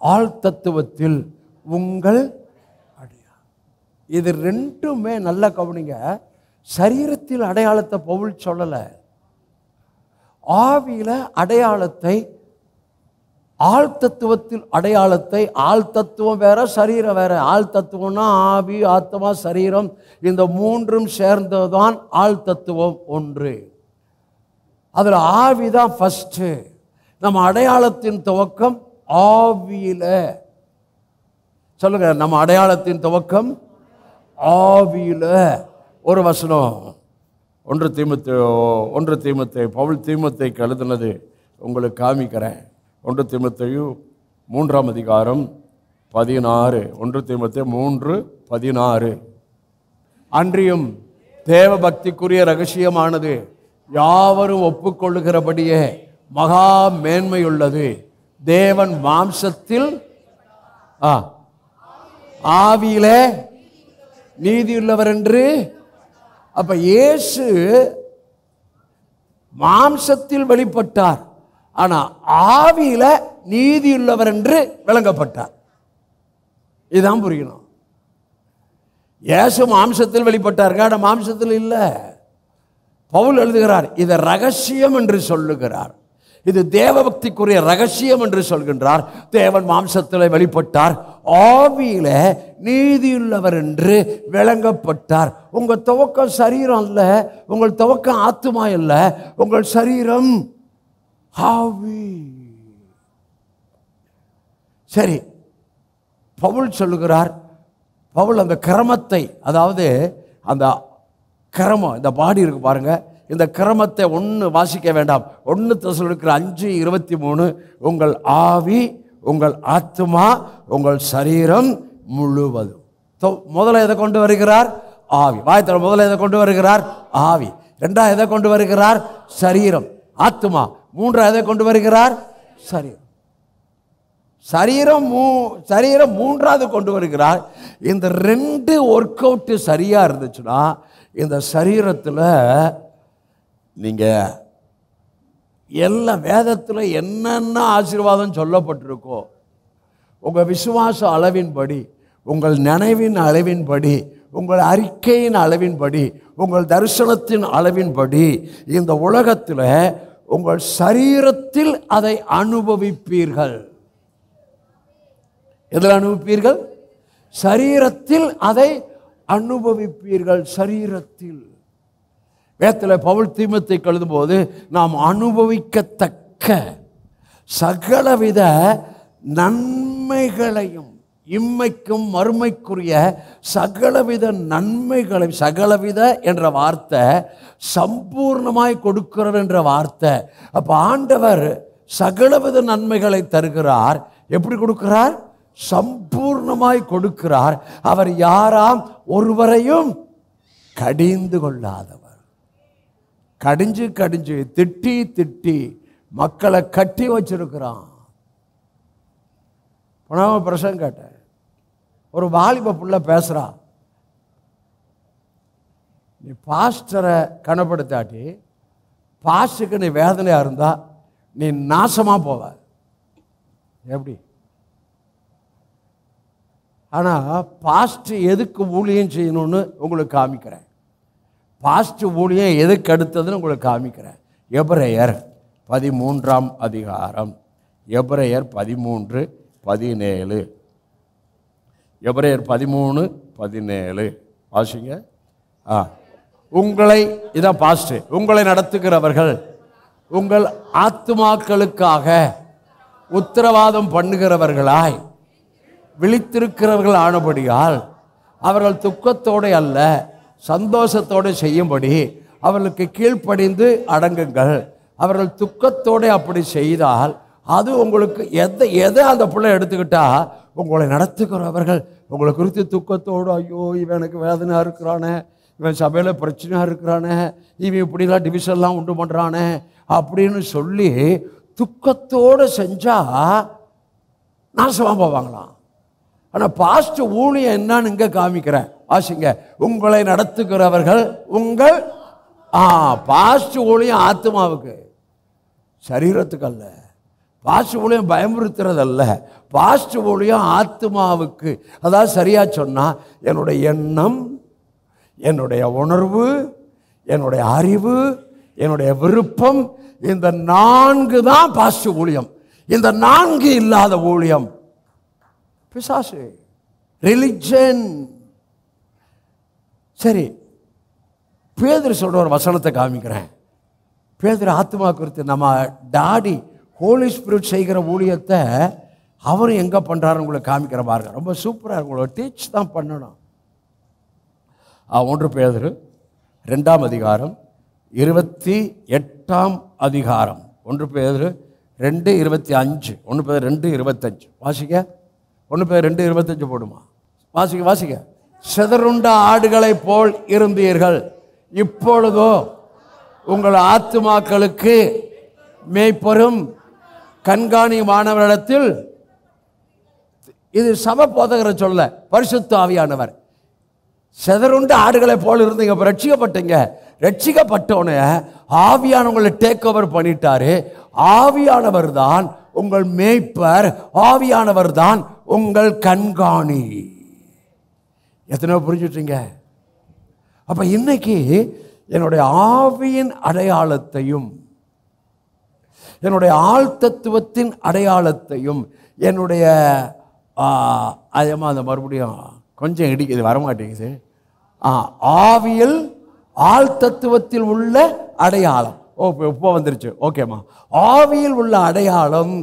ஆள் தத்துவத்தில் உங்கள் அடையாளம். இது ரெண்டுமே நல்ல கவனிங்க. சரீரத்தில் அடையாளத்தை பவுல் சொல்லல. ஆவியில அடையாளத்தை, ஆள் தத்துவத்தில் அடையாளத்தை. ஆள் தத்துவம் வேற, சரீரம் வேற. ஆள் தத்துவம்னா ஆவி, ஆத்மா, சரீரம், இந்த மூன்றும் சேர்ந்ததுதான் ஆள் தத்துவம் ஒன்று. அதுல ஆவிதான் ஃபர்ஸ்ட். நம்ம அடையாளத்தின் துவக்கம் ஆவியில. சொல்லுங்க, நம்ம அடையாளத்தின் துவக்கம் ஆவியில. ஒரு வசனம் 1 தீமோத்தேயு பவுல் தீமோத்தேயுக்கு எழுதினது உங்களுக்கு காமிக்கிறேன். 1 தீமோத்தேயு 3ஆம் அதிகாரம் 16. 1 தீமோத்தேயு 3:16. அன்றியும் தேவ பக்திக்குரிய ரகசியமானது யாவரும் ஒப்புக்கொள்ளுகிறபடியே மகா மேன்மையுள்ளது. தேவன் மாம்சத்தில் ஆவியிலே நீதியுள்ளவர் என்று. அப்ப இயேசு மாம்சத்தில் வெளிப்பட்டார், ஆனா ஆவியில நீதியுள்ளவர் என்று விளங்கப்பட்டார். இதுதான் புரியணும். இயேசு மாம்சத்தில் வெளிப்பட்டாருங்க, ஆனால் மாம்சத்தில் இல்லை. பவுல் எழுதுகிறார், இதை ரகசியம் என்று சொல்லுகிறார். இது தேவபக்திக்குரிய ரகசியம் என்று சொல்கின்றார். தேவன் மாம்சத்தில் வெளிப்பட்டார், ஆவியில நீதியுள்ளவர் என்று விளங்கப்பட்டார். உங்கள் துவக்கம் சரீரம் அல்ல, உங்கள் துவக்கம் ஆத்துமா இல்ல, உங்கள் சரீரம் ஆவி. சரி, பவுல் சொல்லுகிறார், பவுல் அந்த கிரமத்தை, அதாவது அந்த கிரமம், இந்த பாடி இருக்கு பாருங்க, இந்த கிரமத்தை ஒன்று வாசிக்க வேண்டாம். 1 தெசலோனிக்கர் 5:23, உங்கள் ஆவி, உங்கள் ஆத்துமா, உங்கள் சரீரம் முழுவதும். முதல்ல எதை கொண்டு வருகிறார்? ஆவி. வாய்த்தல முதல்ல எதை கொண்டு வருகிறார்? ஆவி. 2 எதை கொண்டு வருகிறார்? சரீரம், ஆத்துமா. 3 எதை கொண்டு வருகிறார்? சரீரம். சரீரம் 3வது கொண்டு வருகிறார். இந்த 2 ஒர்க் அவுட் சரியா இருந்துச்சுன்னா இந்த சரீரத்தில் நீங்கள் எல்லா வேதத்தில் என்னென்ன ஆசீர்வாதம் சொல்லப்பட்டிருக்கோ, உங்கள் விசுவாச அளவின்படி, உங்கள் நினைவின் அளவின்படி, உங்கள் அறிக்கையின் அளவின்படி, உங்கள் தரிசனத்தின் அளவின்படி இந்த உலகத்தில் உங்கள் சரீரத்தில் அதை அனுபவிப்பீர்கள். எதில் அனுபவிப்பீர்கள்? சரீரத்தில் அதை அனுபவிப்பீர்கள். சரீரத்தில். வேதத்தில் பவுல் தீமோத்தேயுவை எழுதும்போது, நாம் அனுபவிக்கத்தக்க சகலவித நன்மைகளையும், இம்மைக்கும் மறுமைக்குரிய சகலவித நன்மைகளை, சகலவித என்ற வார்த்தை சம்பூர்ணமாய் கொடுக்கிறார் என்ற வார்த்தை. அப்ப ஆண்டவர் சகலவித நன்மைகளை தருகிறார். எப்படி கொடுக்கிறார்? சம்பூர்ணமாய் கொடுக்கிறார். அவர் யாராம்? ஒருவரையும் கடிந்து கொள்ளாதவர். கடிஞ்சு கடிஞ்சு திட்டி திட்டி மக்களை கட்டி வச்சிருக்கிறான். பிரசங்கம் கேட்டேன், ஒரு வாலிப புள்ள பேசுறா, நீ பாஸ்டரை கனப்படுத்தாட்டி, பாஸ்டருக்கு நீ வேதனையா இருந்தா நீ நாசமா போவ. எப்படி? ஆனால் பாஸ்ட் எதுக்கு ஊழியம் செய்யணும்னு உங்களுக்கு காமிக்கிறேன். பாஸ்ட் ஊழியம் எதுக்கு அடுத்ததுன்னு உங்களுக்கு காமிக்கிறேன். எபிரேயர் 13ஆம் அதிகாரம், எபிரேயர் 13:17. எபிரேயர் 13:17 வாசிங்க. உங்களை, இதான் பாஸ்ட், உங்களை நடத்துகிறவர்கள் உங்கள் ஆத்துமாக்களுக்காக உத்தரவாதம் பண்ணுகிறவர்களாய் விழித்திருக்கிறவர்கள் ஆனபடியால் அவர்கள் துக்கத்தோடு அல்ல சந்தோஷத்தோடு செய்யும்படி அவர்களுக்கு கீழ்ப்படிந்து அடங்குங்கள். அவர்கள் துக்கத்தோடு அப்படி செய்தால் அது உங்களுக்கு எதை அந்த பிள்ளை எடுத்துக்கிட்டா, உங்களை நடத்துகிறவர்கள் உங்களை குறித்து துக்கத்தோடு, ஐயோ இவன் எனக்கு வேதனையாக இருக்கிறானே, இவன் சபையில் பிரச்சனையாக இருக்கிறானே, இவன் இப்படிலாம் டிவிஷன்லாம் உண்டு பண்ணுறானே அப்படின்னு சொல்லி துக்கத்தோடு செஞ்சால் நாசமாக போவாங்களாம். ஆனால் பாஸ்ட் ஊழியம் என்னன்னு இங்கே காமிக்கிறேன், வாசிங்க. உங்களை நடத்துகிறவர்கள் உங்கள் பாஸ்ட் ஊழியம் ஆத்மாவுக்கு, சரீரத்துக்கு அல்ல. பாஸ்ட் ஊழியம் பயமுறுத்துறதல்ல, பாஸ்ட் ஊழியம் ஆத்மாவுக்கு. அதாவது சரியா சொன்னா, என்னுடைய எண்ணம், என்னுடைய உணர்வு, என்னுடைய அறிவு, என்னுடைய விருப்பம், இந்த 4 தான் பாஸ்ட் ஊழியம். இந்த 4 இல்லாத ஊழியம் பிசாசு, ரிலிஜன். சரி, பேதுரு சொல்ற ஒரு வசனத்தை காமிக்கிறேன். பேதுரு ஆத்மா குறித்து, நம்ம டாடி ஹோலி ஸ்பிரிட் செய்கிற ஊழியத்தை அவரும் எங்கே பண்ணுறாருன்னு உங்களை காமிக்கிற பாருங்க. ரொம்ப சூப்பராக உங்களை டீச் தான் பண்ணணும். 1 பேதுரு 2ஆம் அதிகாரம் 28ஆம் அதிகாரம். 1 பேதுரு 2:25. 1 பேதுரு 2:25 வாசிக்க. 1 பேதுரு 2:25 போடுமா? வாசிக்க வாசிக்க. சிதறுண்ட ஆடுகளைப் போல் இருந்தீர்கள், இப்பொழுதோ உங்கள் ஆத்துமாக்களுக்கு மேய்ப்பரும் கண்காணியுமானவரிடத்தில், இது சபை போதகரை சொல்ல, பரிசுத்த ஆவியானவர். சிதறுண்ட ஆடுகளை போல் இருந்தீங்க, இப்போ ரட்சிக்கப்பட்டீங்க. ரட்சிக்கப்பட்டோன்னே ஆவியானவங்களை டேக் ஓவர் பண்ணிட்டாரு. ஆவியானவர் தான் உங்கள் மேய்ப்பர், ஆவியானவர் தான் உங்கள் கண்காணி. எத்தனையோ புரிஞ்சுட்டீங்க? அப்ப இன்னைக்கு என்னுடைய ஆவியின் அடையாளத்தையும் என்னுடைய ஆழ்தத்துவத்தின் அடையாளத்தையும் என்னுடைய அந்த மறுபடியும் கொஞ்சம் இடிக்குது, வரமாட்டேங்குது. ஆவியல் ஆழ்தத்துவத்தில் உள்ள அடையாளம். இப்போ வந்துருச்சு. ஓகேம்மா. ஆவியில் உள்ள அடையாளம்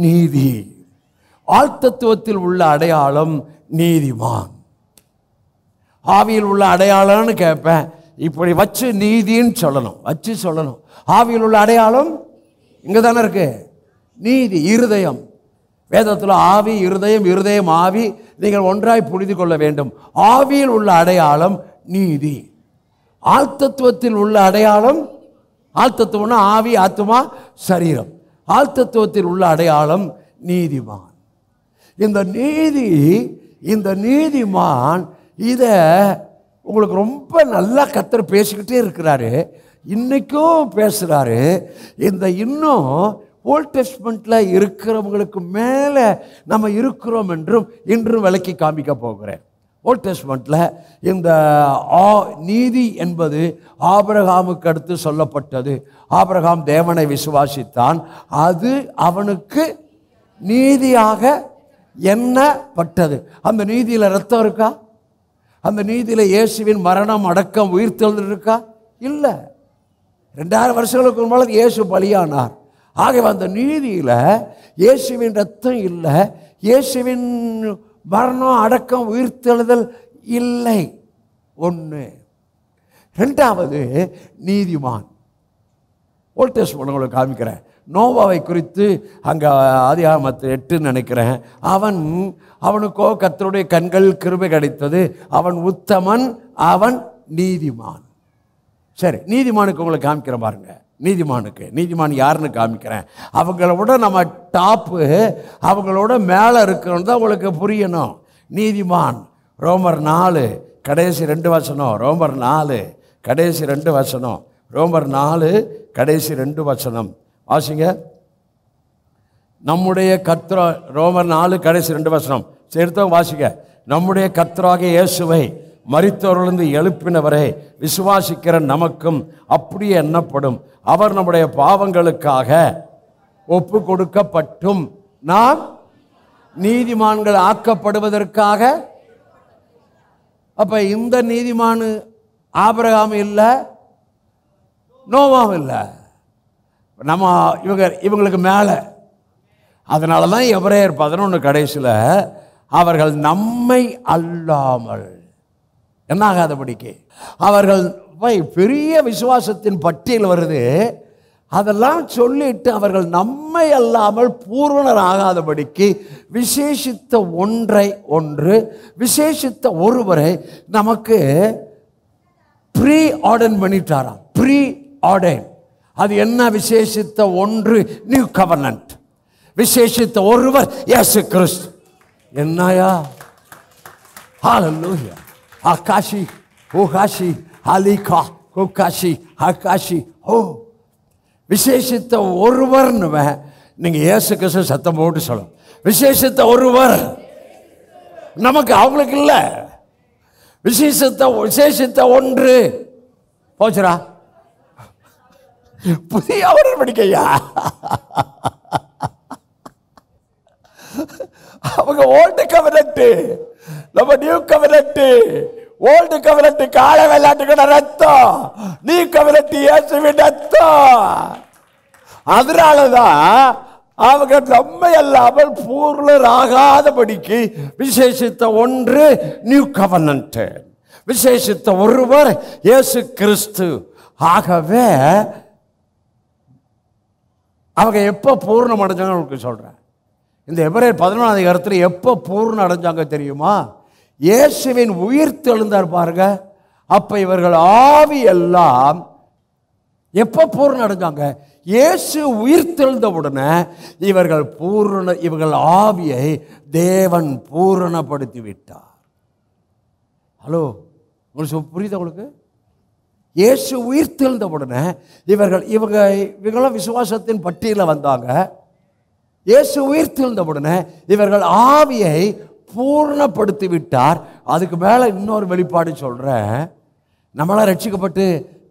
நீதி, ஆழ்தத்துவத்தில் உள்ள அடையாளம் நீதிமான். ஆவியில் உள்ள அடையாளம்னு கேட்பேன், இப்படி வச்சு நீதின்னு சொல்லணும். ஆவியில் உள்ள அடையாளம் இங்க தானே இருக்கு, நீதி. இருதயம், வேதத்தில் ஆவி இருதயம், இருதயம் ஆவி, நீங்கள் ஒன்றாய் புரிந்து கொள்ள வேண்டும். ஆவியில் உள்ள அடையாளம் நீதி, ஆழ்தத்துவத்தில் உள்ள அடையாளம், ஆழ்தத்துவம்னா ஆவி ஆத்துமா சரீரம், ஆழ்தத்துவத்தில் உள்ள அடையாளம் நீதிமான். இந்த நீதிமான் இத உங்களுக்கு ரொம்ப நல்லா கர்த்தர் பேசிக்கிட்டே இருக்கிறாரு, இன்னைக்கும் பேசுறாரு. இன்னும் ஓல்ட் டெஸ்ட்மெண்ட்ல இருக்கிறவங்களுக்கு மேல நம்ம இருக்கிறோம் என்றும் இன்றும் விளக்கி காமிக்க போகிறேன். ஓல்ட் டெஸ்ட்மெண்ட்ல இந்த நீதி என்பது ஆபிரகாமுக்கு அடுத்து சொல்லப்பட்டது. ஆபிரகாம் தேவனை விசுவாசித்தான், அது அவனுக்கு நீதியாக எண்ணப்பட்டது. அந்த நீதியில ரத்தம் இருக்கா? அந்த நீதியில இயேசுவின் மரணம் அடக்கம் உயிர்த்தெழுதல் இருக்கா? இல்லை. 2000 வருஷங்களுக்கு முன்பாக இயேசு பலியானார். ஆகவே அந்த நீதியில இயேசுவின் ரத்தம் இல்லை, இயேசுவின் மரணம் அடக்கம் உயிர்த்தெழுதல் இல்லை. ஒன்று. ரெண்டாவது நீதிமான். ஓல்ட் டெஸ்ட்மென்ட் உங்களுக்கு காமிக்கிறேன். நோவாவை குறித்து அங்கே ஆதியாகமத்தில் 8 நினைக்கிறேன். அவனுக்கோ கர்த்தருடைய கண்கள் கிருபை கிடைத்தது, அவன் உத்தமன், அவன் நீதிமான். சரி, நீதிமானுக்கு உங்களுக்கு காமிக்கிறேன் பாருங்க. நீதிமான் யாருன்னு காமிக்கிறேன். அவங்களோட நம்ம டாப்பு, அவங்களோட மேலே இருக்கிறோம் தான் உங்களுக்கு புரியணும். நீதிமான் ரோமர் 4 கடைசி 2 வசனம். ரோமர் 4 கடைசி 2 வசனம். ரோமர் 4 கடைசி 2 வசனம் வாசிங்க. நம்முடைய கர்த்தரா, ரோமர் 4 கடைசி 2 வசனம் சேர்த்தவங்க வாசிங்க. நம்முடைய கர்த்தராகிய இயேசுவை மரித்தோரிலிருந்து எழுப்பினவரை விசுவாசிக்கிற நமக்கும் அப்படியே எண்ணப்படும். அவர் நம்முடைய பாவங்களுக்காக ஒப்பு கொடுக்கப்பட்டும் நாம் நீதிமான்கள் ஆக்கப்படுவதற்காக. அப்ப இந்த நீதிமான் ஆபிரகாம் இல்லை, நோவாவும் இல்லை, நம்ம இவங்களுக்கு மேலே. அதனால தான் எபிரேயர் 11 கடைசியில் அவர்கள் நம்மை அல்லாமல் என்னாகாதபடிக்கு, அவர்கள் பெரிய விசுவாசத்தின் பட்டியல் வருது, அதெல்லாம் சொல்லிட்டு அவர்கள் நம்மை அல்லாமல் பூர்ணர் ஆகாதபடிக்கு விசேஷித்த விசேஷித்த ஒருவரை நமக்கு ப்ரீ ஆர்டன் பண்ணிட்டாராம். Preordain. அது என்ன விசேஷித்த ஒன்று? New covenant. விசேஷித்த ஒருவர் இயேசு கிறிஸ்து. என்னையா? ஹல்லேலூயா. ஆகாஷி ஓகாஷி அலிகா கோகாஷி ஆகாஷி. ஓ, விசேஷித்த ஒருவர்னு நீங்க இயேசு கிறிஸ்து சத்தம் போட்டு சொல்லணும். விசேஷித்த ஒருவர் நமக்கு, அவங்களுக்கு இல்ல. விசேஷித்த ஒன்று போச்சுரா. புதிய உடன்படிக்கையா? அவங்க ஓல்டு கவர்னன்ட், நம்ம நியூ கவர்னன்ட். ஓல்டு கவர்னன்ட் கால விளையாட்டுக்கிற ரத்தம், நியூ கவர்னன்ட் இயேசுவின் ரத்தம். அதனாலதான் அவங்க நம்மை அல்லாமல் பூர்ணர் ஆகாதபடிக்கு விசேஷித்த ஒன்று நியூ கவர்னன்ட், விசேஷித்த ஒருவர் இயேசு கிறிஸ்து. ஆகவே அவங்க எப்போ பூர்ணம் அடைஞ்சாங்க உங்களுக்கு சொல்றேன். இந்த எபிரேயர் 11ஆம் அதிகாரத்தில் எப்போ பூர்ணம் அடைஞ்சாங்க தெரியுமா? இயேசுவின் உயிர் தெழுந்தார் பாருங்க. அப்ப இவர்கள் ஆவி எல்லாம் எப்போ பூர்ணம் அடைஞ்சாங்க? இயேசு உயிர் தெழுந்த உடனே இவர்கள் ஆவியை தேவன் பூரணப்படுத்தி விட்டார். ஹலோ, உங்களுக்கு புரியுதா? உங்களுக்கு இயேசு உயிர் தெழுந்த உடனே இவங்களும் விசுவாசத்தின் பட்டியலில் வந்தாங்க. இயேசு உயிர் தெழுந்த உடனே இவர்கள் ஆவியை பூர்ணப்படுத்தி விட்டார். அதுக்கு மேலே இன்னொரு வெளிப்பாடு சொல்கிறேன். நம்மளாம் ரட்சிக்கப்பட்டு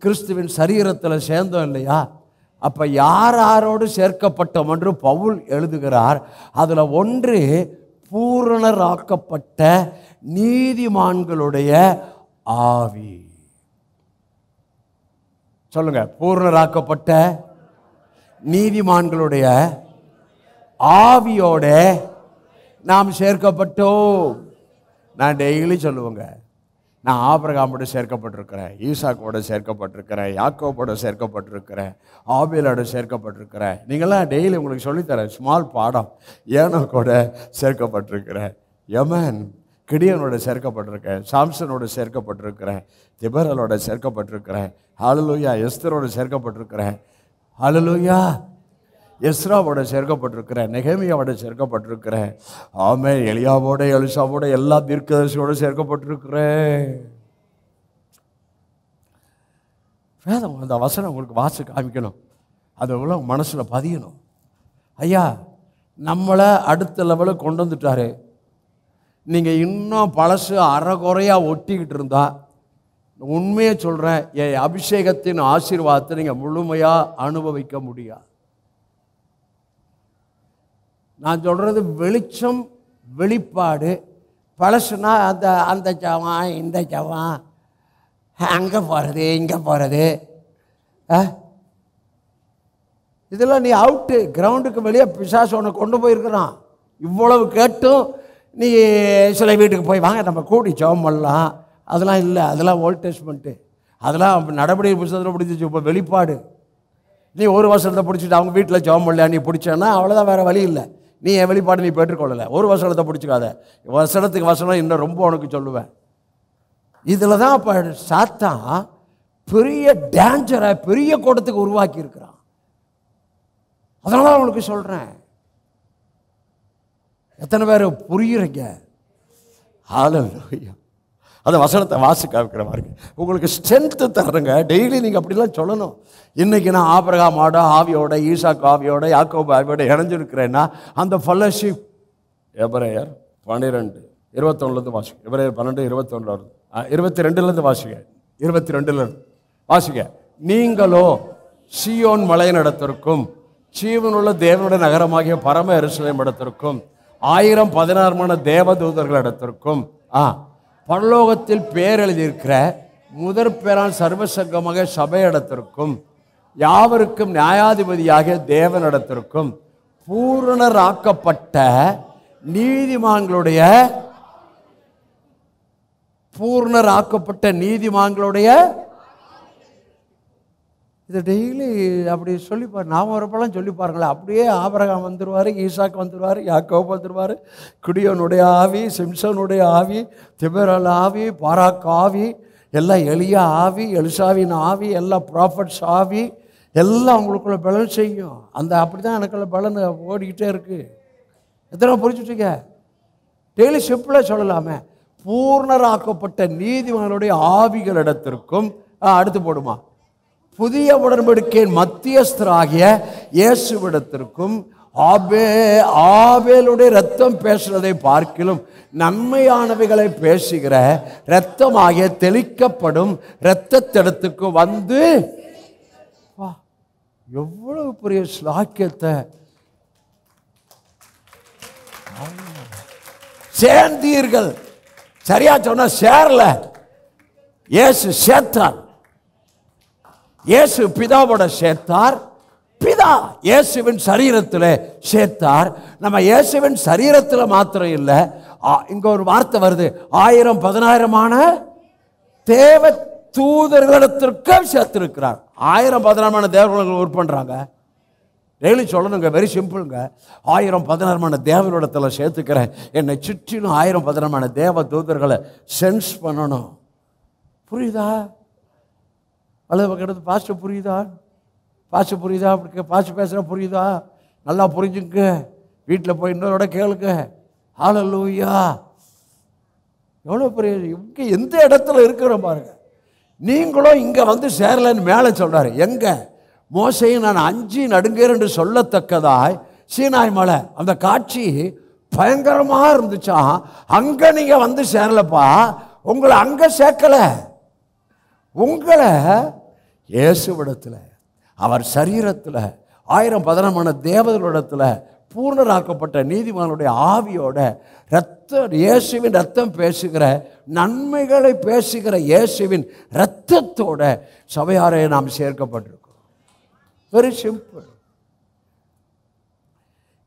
கிறிஸ்துவின் சரீரத்தில் சேர்ந்தோம் இல்லையா? அப்போ யார் யாரோடு சேர்க்கப்பட்டோம் என்று பவுல் எழுதுகிறார். அதில் ஒன்று பூரணராக்கப்பட்ட நீதிமான்களுடைய ஆவி. சொல்லுங்க, பூரணராக்கப்பட்ட நீதிமான்களுடைய ஆவியோட நாம் சேர்க்கப்பட்டோம். நான் டெய்லி சொல்லுவேங்க, நான் ஆபிரகாமோடு சேர்க்கப்பட்டிருக்கிறேன், ஈசாக்கோட சேர்க்கப்பட்டிருக்கிறேன், யாக்கோபோட சேர்க்கப்பட்டிருக்கிறேன், ஆபேலோட சேர்க்கப்பட்டிருக்கிறேன். நீங்களாம் டெய்லி உங்களுக்கு சொல்லித்தரேன் ஸ்மால் பாடம். ஏனோக்கோட சேர்க்கப்பட்டிருக்கிறேன், யமன் கிடியனோட சேர்க்கப்பட்டிருக்கேன், சாம்சனோட சேர்க்கப்பட்டிருக்கிறேன், திபரலோட சேர்க்கப்பட்டிருக்கிறேன், ஹல்லேலூயா, எஸ்தரோட சேர்க்கப்பட்டிருக்கிறேன், ஹல்லேலூயா, எஸ்ராவோட சேர்க்கப்பட்டிருக்கிறேன், நெகேமியாவோட சேர்க்கப்பட்டிருக்கிறேன், ஆமென், எலியாவோட எலிசாவோட எல்லா தீர்க்கதரிசியோட சேர்க்கப்பட்டிருக்கிறேன். வேதம் அந்த வசனம் உங்களுக்கு வாசி காமிக்கணும், அது உள்ள மனசில் பதியணும். ஐயா நம்மளை அடுத்த லெவலுக்கு கொண்டு வந்துட்டாரு. நீங்கள் இன்னும் பழசு அறகுறையாக ஒட்டிக்கிட்டு இருந்தா, உண்மையை சொல்கிறேன், என் அபிஷேகத்தின் ஆசீர்வாதத்தை நீங்கள் முழுமையாக அனுபவிக்க முடியாது. நான் சொல்கிறது வெளிச்சம், வெளிப்பாடு. பழசுனா அந்த அந்த ஜவான், இந்த ஜவான், அங்கே போகிறது, இங்கே போகிறது, இதெல்லாம் நீ அவுட்டு. கிரவுண்டுக்கு வெளியே பிசாசு உன்னை கொண்டு போயிருக்கிறான். இவ்வளவு கேட்டும் நீ சில வீட்டுக்கு போய் வாங்க நம்ம கூடி ஜெபம் பண்ணலாம், அதெல்லாம் இல்லை. அதெல்லாம் ஓல்ட் டெஸ்ட்மெண்ட்டு, அதெல்லாம் நடபடி புத்தகத்தில் பிடிச்சிச்சு. இப்போ வெளிப்பாடு. நீ ஒரு வசனத்தை பிடிச்சிட்டு அவங்க வீட்டில் ஜெபம் பண்ணல நீ பிடிச்சேன்னா அவ்வளோதான், வேறு வழி இல்லை. நீ என் வெளிப்பாடு நீ பெற்றுக்கொள்ளலை. ஒரு வசனத்தை பிடிச்சிக்காத, வசனத்துக்கு வசனம் இன்னும் ரொம்ப உனக்கு சொல்லுவேன். இதில் தான் இப்போ சாத்தான் பெரிய டேஞ்சரை பெரிய கூட்டத்துக்கு உருவாக்கி இருக்கிறான். அதனால உனக்கு சொல்கிறேன், எத்தனை பேர் புரியுறீங்க? ஹல்லேலூயா. அந்த வசனத்தை வாசிக்க வைக்கிற மாதிரி உங்களுக்கு ஸ்ட்ரென்த்து தர்றங்க. டெய்லி நீங்கள் அப்படிலாம் சொல்லணும். இன்றைக்கி நான் ஆபிரகாமோட ஆவியோட, ஈசாக்கு ஆவியோட, யாக்கோபு ஆவியோட இணைஞ்சிருக்கிறேன்னா அந்த ஃபெல்லோஷிப். எபிரேயர் 12:21 வாசிக்க. எபிரேயர் 12:21 22 வாசிக்க. 22 வாசிக்க. நீங்களோ சீயோன் மலையினிடத்திற்கும் ஜீவனுள்ள தேவனுடைய நகரமாகிய பரம எருசலேம் இடத்திற்கும் 1016 தேவதூதர்களிடத்திற்கும் பரலோகத்தில் பேர் எழுதியிருக்கிற முதற் பேரான் சர்வசங்கமாக சபையிடத்திற்கும் யாவருக்கும் நியாயாதிபதியாக தேவனிடத்திற்கும் பூரணராக்கப்பட்ட நீதிமான்களுடைய இதை டெய்லி அப்படி சொல்லிப்பார். நாம் வரப்பெல்லாம் சொல்லி பாருங்களேன். அப்படியே ஆபிரகாம் வந்துடுவார், ஈசாக்கு வந்துடுவார், யாக்கோபு வந்துடுவார், கிடியோனுடைய ஆவி, சிம்சனுடைய ஆவி, திபரல் ஆவி, பாராக் ஆவி, எல்லாம் எலியா ஆவி, எலிசாவின் ஆவி, எல்லாம் ப்ராஃபட்ஸ் ஆவி, எல்லாம் உங்களுக்குள்ள பலன் செய்யும். அந்த அப்படி தான் எனக்குள்ள பலன் ஓடிக்கிட்டே இருக்குது. எத்தனை புரிச்சுட்டீங்க? டெய்லி சிம்பிளாக சொல்லலாமே. பூர்ணராக்கப்பட்ட நீதிமான்களுடைய ஆவிகளிடத்திற்கும் அடுத்து போடுமா, புதிய உடன்படிக்கையின் மத்தியஸ்தராகிய இயேசுவிடத்திற்கும் ஆபேலுடைய ரத்தம் பேசுறதை பார்க்கிலும் நன்மையானவைகளை பேசுகிற இரத்தமாகிய தெளிக்கப்படும் இரத்தத்திடத்துக்கு வந்து எவ்வளவு பெரிய ஸ்லாக்கியத்தை சேர்ந்தீர்கள். சரியா சொன்னா சேரல, இயேசு சேர்த்தார். இயேசு பிதாவோட சேர்த்தார், பிதா இயேசுவின் சரீரத்தில் சேர்த்தார். நம்ம இயேசுவின் சரீரத்தில் மாத்திரம் இல்லை, இங்க ஒரு வார்த்தை வருது, 1000-10,000 தேவ தூதர்களிடத்திற்கு சேர்த்திருக்கிறார். 1000-10,000 தேவர்கள் ஒர்க் பண்றாங்க. டெய்லி சொல்லணுங்க, வெரி சிம்பிளுங்க. 1000-10,000 தேவர்களிடத்தில் சேர்த்துக்கிறேன். என்னை சுற்றிலும் 1000-10,000 தேவ தூதர்களை சென்ஸ் பண்ணணும். புரியுதா? அல்லது பக்கத்து பாஸ்டர் புரியுதா? பாஸ்டர் புரியுதா? அப்படி பாஸ்டர் பேசுகிற புரியுதா? நல்லா புரிஞ்சுங்க. வீட்டில் போய் இன்னொருட கேளுங்க. ஹல்லேலூயா. எவ்வளோ பெரிய இங்கே எந்த இடத்துல இருக்கிறோம் பாருங்க. நீங்களும் இங்கே வந்து சேரலன்னு மேலே சொல்கிறாரு. எங்கே? மோசையை நான் அஞ்சி நடுங்கேன் என்று சொல்லத்தக்கதாய் சீனாய் மலை. அந்த காட்சி பயங்கரமா இருந்துச்சா. அங்க நீங்க வந்து சேரலப்பா, உங்களை அங்க சேர்க்கல, உங்களை இயேசுவிடத்துல, அவர் சரீரத்துல 1000 தேவதரிடத்துல பூர்ணராக்கப்பட்ட நீதிமானுடைய ஆவியோட ரத்தம், இயேசுவின் ரத்தம் பேசுகிற நன்மைகளை பேசுகிற இயேசுவின் ரத்தத்தோட சபையாரை நாம் சேர்க்கப்பட்டிருக்கிறோம். Very simple.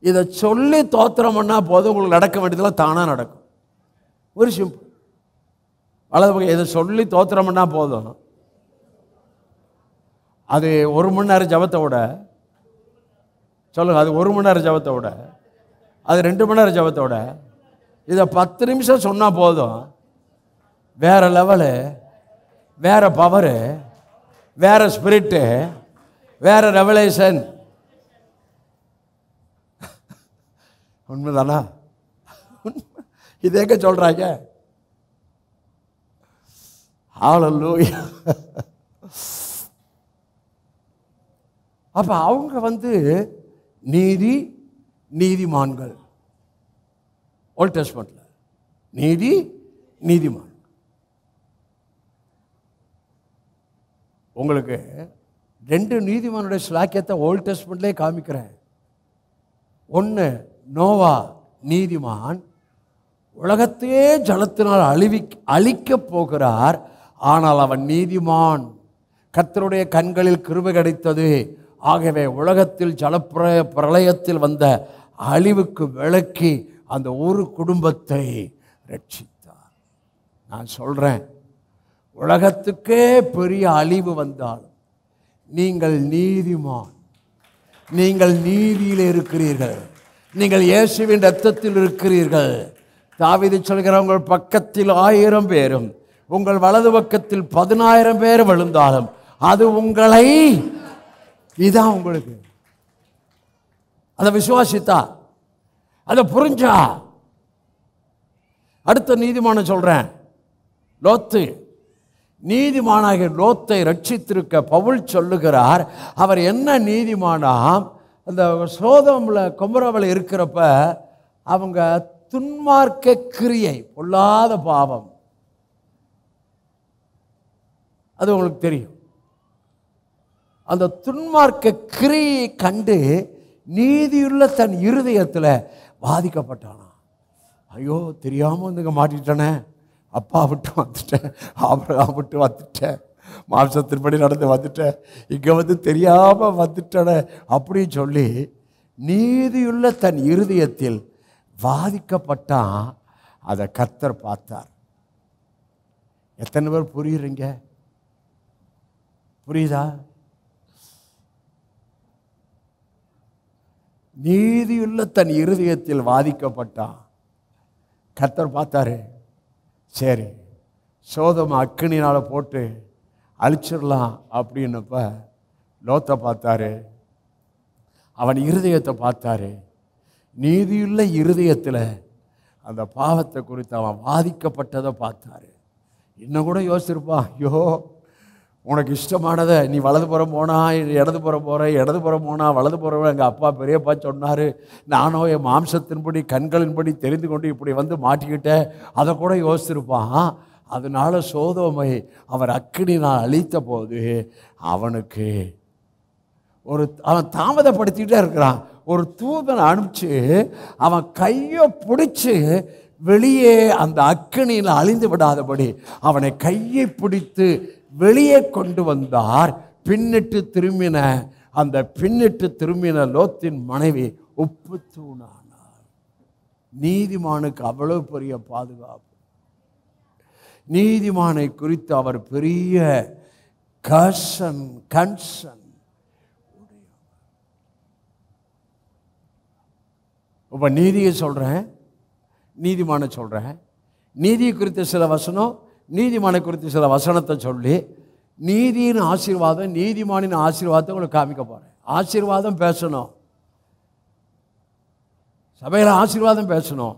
இதை சொல்லி தோத்திரம் பண்ணா போதும், உங்களுக்கு நடக்க வேண்டியதெல்லாம் தானா நடக்கும். Very simple. வலது இதை சொல்லி தோத்திரம் பண்ணா போதும். அது 1 மணி நேரம் ஜபத்தை விட, சொல்லுங்க, அது 1 மணி நேரம் ஜபத்தை விட, அது 2 மணி நேரம் ஜபத்தை விட, இதை 10 நிமிஷம் சொன்னா போதும். வேற லெவலு, வேற பவரு, வேற ஸ்பிரிட்டு, வேற ரெவலேஷன். உண்மைதானா? இது எங்க சொல்றாங்க? ஹல்லேலூயா. அப்ப அவங்க நீதிமான்கள். ஓல்ட் டெஸ்ட்மென்ட்ல நீதிமான். உங்களுக்கு 2 நீதிமானுடைய ஸ்லாக்கியத்தை ஓல்ட் டெஸ்ட்மென்ட்லேயே காமிக்கிறேன். ஒன்று, நோவா நீதிமான், உலகத்தையே ஜலத்தினால் அழிக்க போகிறார், ஆனால் அவன் நீதிமான். கர்த்தருடைய கண்களில் கிருபை கிடைத்தது. ஆகவே உலகத்தில் பிரளயத்தில் வந்த அழிவுக்கு விலக்கி அந்த ஒரு குடும்பத்தை ரட்சித்தார். நான் சொல்றேன், உலகத்துக்கே பெரிய அழிவு வந்தாலும் நீங்கள் நீதிமான், நீங்கள் நீதியில் இருக்கிறீர்கள், நீங்கள் இயேசுவின் இரத்தத்தில் இருக்கிறீர்கள். தாவீது சொல்கிறார், உங்கள் பக்கத்தில் 1000 பேரும் உங்கள் வலது பக்கத்தில் 10,000 பேர் விழுந்தாலும் அது உங்களை, இதுதான் உங்களுக்கு. அதை விசுவாசித்தா, அதை புரிஞ்சா. அடுத்த நீதிமான சொல்றேன், லோத்து. நீதிமானாகிய லோத்தை ரட்சித்திருக்க பவுல் சொல்லுகிறார், அவர் என்ன நீதிமானாம், அந்த சோதோம்ல கொமோராவில் இருக்கிறப்ப அவங்க துன்மார்க்க கிரியை, பொல்லாத பாவம், அது உங்களுக்கு தெரியும். அந்த துன்மார்க்க கிரியை கண்டு நீதியுள்ள தன் இருதயத்தில் வாதிக்கப்பட்டானா. ஐயோ, தெரியாம இங்க மாட்டிட்டேனே, அப்பா விட்டு வந்துட்டேன், ஆபிரகாம் விட்டு வந்துட்டேன், மாம்சத்தின்படி நடந்து வந்துட்டேன், இங்க தெரியாம வந்துட்டேனே அப்படின்னு சொல்லி நீதியுள்ள தன் இருதயத்தில் வாதிக்கப்பட்டான். அதை கர்த்தர் பார்த்தார். எத்தனை பேர் புரியுறீங்க? புரியுதா? நீதியுள்ள தன் இருதயத்தில் வாதிக்கப்பட்டான். கர்த்தர் பார்த்தாரு, சரி சோதோம் அக்கினினால போட்டு அழிச்சிடலாம் அப்படின்னப்ப லோத்தை பார்த்தாரு, அவன் இருதயத்தை பார்த்தாரு. நீதியுள்ள இருதயத்தில் அந்த பாவத்தை குறித்து அவன் வாதிக்கப்பட்டதை பார்த்தாரு. இன்னும் கூட யோசிச்சிருப்பான், ஐயோ உனக்கு இஷ்டமானதை நீ வலதுபுறம் போனா இடதுபுறம் போகிற, இடதுபுறம் போனா வலதுபுறம். எங்கள் அப்பா பெரியப்பா சொன்னார், நானும் என் மாம்சத்தின்படி கண்களின்படி தெரிந்து கொண்டு இப்படி மாட்டிக்கிட்டேன். அதை கூட யோசிச்சிருப்பான். அதனால சோதோமை அவர் அக்கினினால் அழித்த போது அவனுக்கு அவன் தாமதப்படுத்திக்கிட்டே இருக்கிறான். ஒரு தூதனை அனுப்பிச்சு அவன் கையை பிடிச்சு வெளியே அந்த அக்கினியில் அழிந்து விடாதபடி அவனை கையை பிடித்து வெளியே கொண்டு வந்தார். பின்னிட்டு திரும்பின லோத்தின் மனைவி உப்பு தூணானார். நீதிமானுக்கு அவ்வளவு பெரிய பாதுகாப்பு. நீதிமானை குறித்து அவர் பெரிய கன்சர்ன். இப்ப நீதியை சொல்றேன், நீதிமான சொல்றேன். நீதியை குறித்த சில வசனம், நீதிமானை குறித்து சில வசனத்தை சொல்லி நீதியின் ஆசீர்வாதம், நீதிமானின் ஆசீர்வாதத்தை உங்களுக்கு காமிக்க போறேன். ஆசீர்வாதம் பேசணும், சபையில் ஆசீர்வாதம் பேசணும்,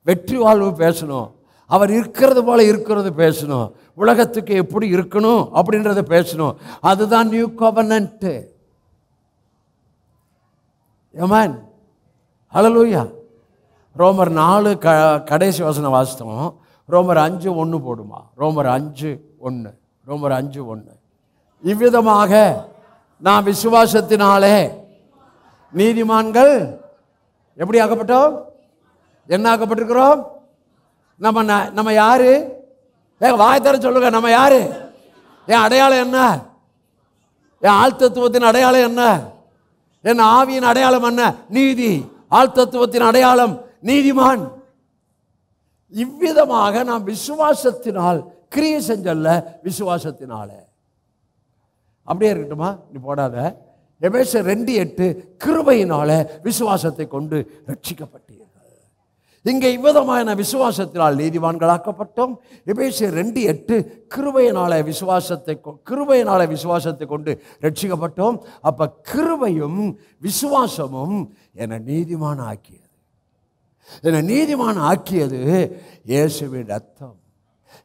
வெற்றி வாழ்வு பேசணும், அவர் இருக்கிறது போல இருக்கிறது பேசணும், உலகத்துக்கு எப்படி இருக்கணும் அப்படின்றத பேசணும். அதுதான் நியூ கோவனன்ட். ஆமென், ஹல்லேலூயா. ரோமர் 4 கடைசி வசனம் வாசித்தோம். ரோமர் 5:1 போடுமா? ரோமர் 5:1. ரோமர் 5:1. இவ்விதமாக நாம் விசுவாசத்தினாலே நீதிமான்கள் எப்படி ஆக்கப்பட்டோம்? என்ன ஆக்கப்பட்டிருக்கிறோம்? நம்ம யாரு? வாய் தர சொல்லுங்க. நம்ம யாரு? என் அடையாளம் என்ன? என் ஆழ்த்தத்துவத்தின் அடையாளம் என்ன? என் ஆவியின் அடையாளம் என்ன? நீதி. ஆழ்த்தத்துவத்தின் அடையாளம் நீதிமான். இவ்விதமாக நாம் விசுவாசத்தினால், கிரியை செஞ்சல்ல, விசுவாசத்தினால. அப்படியே இருக்கட்டுமா? நீ போடாத. எபேசியர் 2:8 கிருபையினால விசுவாசத்தை கொண்டு ரட்சிக்கப்பட்டீர்கள். இங்கே இவ்விதமான விசுவாசத்தினால் நீதிமான்களாக்கப்பட்டோம். எபேசியர் 2:8 கிருபையினால விசுவாசத்தை கொண்டு ரட்சிக்கப்பட்டோம். அப்ப கிருபையும் விசுவாசமும் என்னை நீதிமான் ஆக்கியது. என்னை நீதிமான் ஆக்கியது இயேசுவின் ரத்தம்.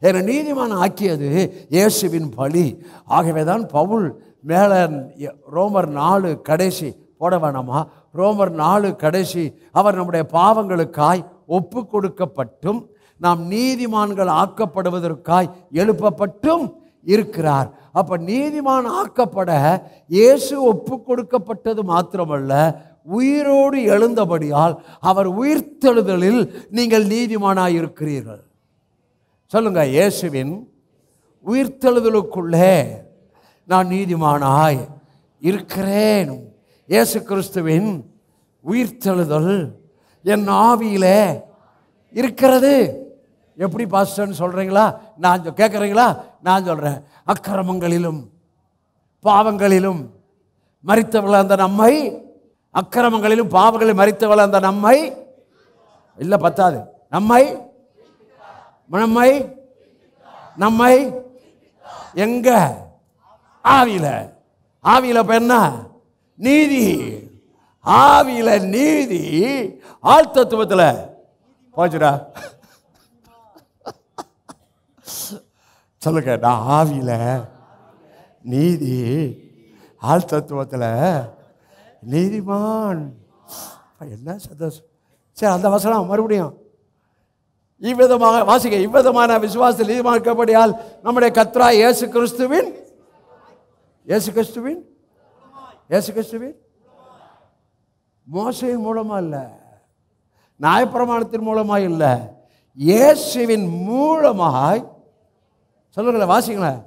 என்னை நீதிமான் ஆக்கியது இயேசுவின் பலி. ஆகவேதான் பவுல் மேலே ரோமர் 4 கடைசி போட வேணாமா? ரோமர் 4 கடைசி, அவர் நம்முடைய பாவங்களுக்காய் ஒப்பு கொடுக்கப்பட்டும் நாம் நீதிமான்கள் ஆக்கப்படுவதற்காய் எழுப்பப்பட்டும் இருக்கிறார். அப்ப நீதிமான் ஆக்கப்பட இயேசு ஒப்பு கொடுக்கப்பட்டது மாத்திரமல்ல, உயிரோடு எழுந்தபடியால் அவர் உயிர்த்தெழுதலில் நீங்கள் நீதிமானாய் இருக்கிறீர்கள். சொல்லுங்க, இயேசுவின் உயிர்த்தெழுதலுக்குள்ளே நான் நீதிமானாய் இருக்கிறேன். இயேசு கிறிஸ்துவின் உயிர்த்தெழுதல் என் ஆவியிலே இருக்கிறது. எப்படி பாஸ்டர்னு சொல்றீங்களா? நான் கேட்குறீங்களா? நான் சொல்றேன், அக்கிரமங்களிலும் பாவங்களிலும் மரித்தவர்கள் அந்த நம்மை, அக்கிரமங்களிலும் பாவங்களில் மரித்தவர்கள் அந்த நம்மை, இல்லை பத்தாது, நம்மை நம்மை நம்மை எங்க? ஆவியில. ஆவியில என்ன? நீதி. ஆவியில நீதி, ஆழ்த்தத்துவத்தில் போச்சுடா. சொல்லுங்க, நான் ஆவியில நீதி, ஆழ்த்தத்துவத்தில் நீதிமான். என்ன சந்தோஷம்! சரி, அந்த வசனம் மறுபடியும் இவ்விதமாக வாசிக்க. இவ்விதமான விசுவாசத்தில் நீதிமாக்கப்படியால் நம்முடைய கர்த்தராகிய இயேசு கிறிஸ்துவின் மோசையின் மூலமா இல்ல, நியாயப்பிரமாணத்தின் மூலமா இல்ல, இயேசுவின் மூலமாய். சொல்லுங்களேன், வாசிங்களேன்.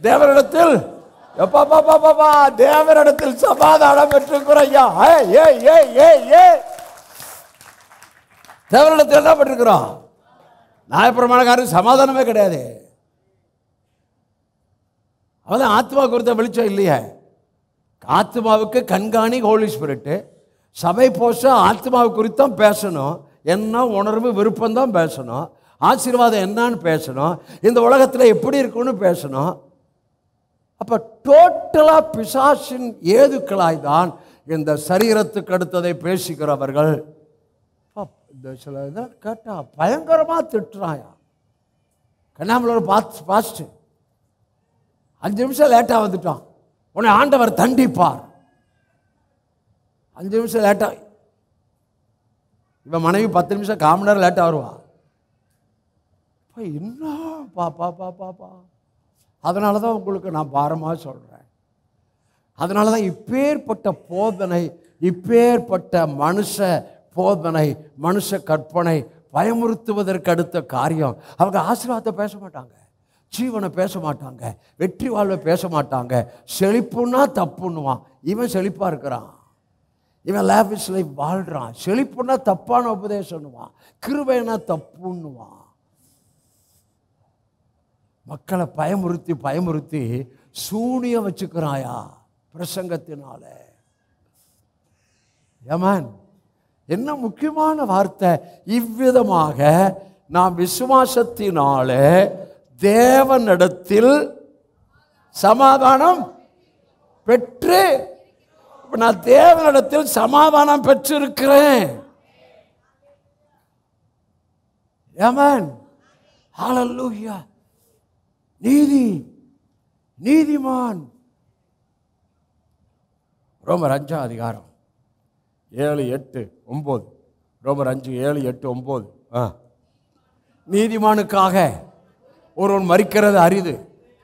தேவனிடத்தில் தேவனிடத்தில் சமாதானம் பெற்றிருக்கிறோம். ஐயா, தேவனிடத்தில் என்ன பெற்றிருக்கிறோம்? நியாயப்பிரமாணக்காரருக்கு சமாதானமே கிடையாது. அவதான் ஆத்மா குறித்த வெளிச்சம் இல்லையே. ஆத்மாவுக்கு கண்காணி ஹோலி ஸ்பிரிட்டு. சபை போஷ ஆத்மாவு குறித்தான் பேசணும். என்ன உணர்வு விருப்பம்தான் பேசணும். ஆசீர்வாதம் என்னன்னு பேசணும். இந்த உலகத்தில் எப்படி இருக்குன்னு பேசணும். அப்போ டோட்டலாக பிசாசின் ஏதுக்களாய் தான் இந்த சரீரத்துக்கு அடுத்ததை பேசிக்கிறவர்கள். சில இதை கேட்டா பயங்கரமாக திட்டுறாயா. கண்ணாமலோட பாஸ்ட் 5 நிமிஷம் லேட்டாக வந்துட்டான், உன்னை ஆண்டவர் தண்டிப்பார். 5 நிமிஷம் லேட்டா, இவன் மனைவி 10 நிமிஷம் 1/4 மணி நேரம் லேட்டாக வருவா. என்ன பாப்பா. அதனால தான் உங்களுக்கு நான் பாரமாக சொல்கிறேன். அதனால தான் இப்பேற்பட்ட போதனை, இப்பேற்பட்ட மனுஷ போதனை, மனுஷ கற்பனை, பயமுறுத்துவதற்கு அடுத்த காரியம். அவங்க ஆசீர்வாதத்தை பேச மாட்டாங்க, ஜீவனை பேச மாட்டாங்க, வெற்றி வாழ்வை பேச மாட்டாங்க. செழிப்புன்னா தப்புன்னுவான். இவன் செழிப்பாக இருக்கிறான், இவன் லேவிஷ் லைஃப் வாழ்கிறான். செழிப்புன்னா தப்பான உபதேசம்னுவான், கிருபைனா தப்புன்னுவான். மக்களை பயமுறுத்தி சூனியம் வச்சுக்கிறாயா பிரசங்கத்தினால. ஏமான், என்ன முக்கியமான வார்த்தை! இவ்விதமாக நாம் விசுவாசத்தினாலே தேவனிடத்தில் சமாதானம் பெற்று, நான் தேவனிடத்தில் சமாதானம் பெற்றிருக்கிறேன். ஆமென், ஹல்லேலூயா. நீதிமான். ரோமர் 5 அதிகாரம் 7, 8, 9. ரோமர் 5, 7, 8, 9. நீதிமானுக்காக ஒருவன் மரிக்கிறது அரிது,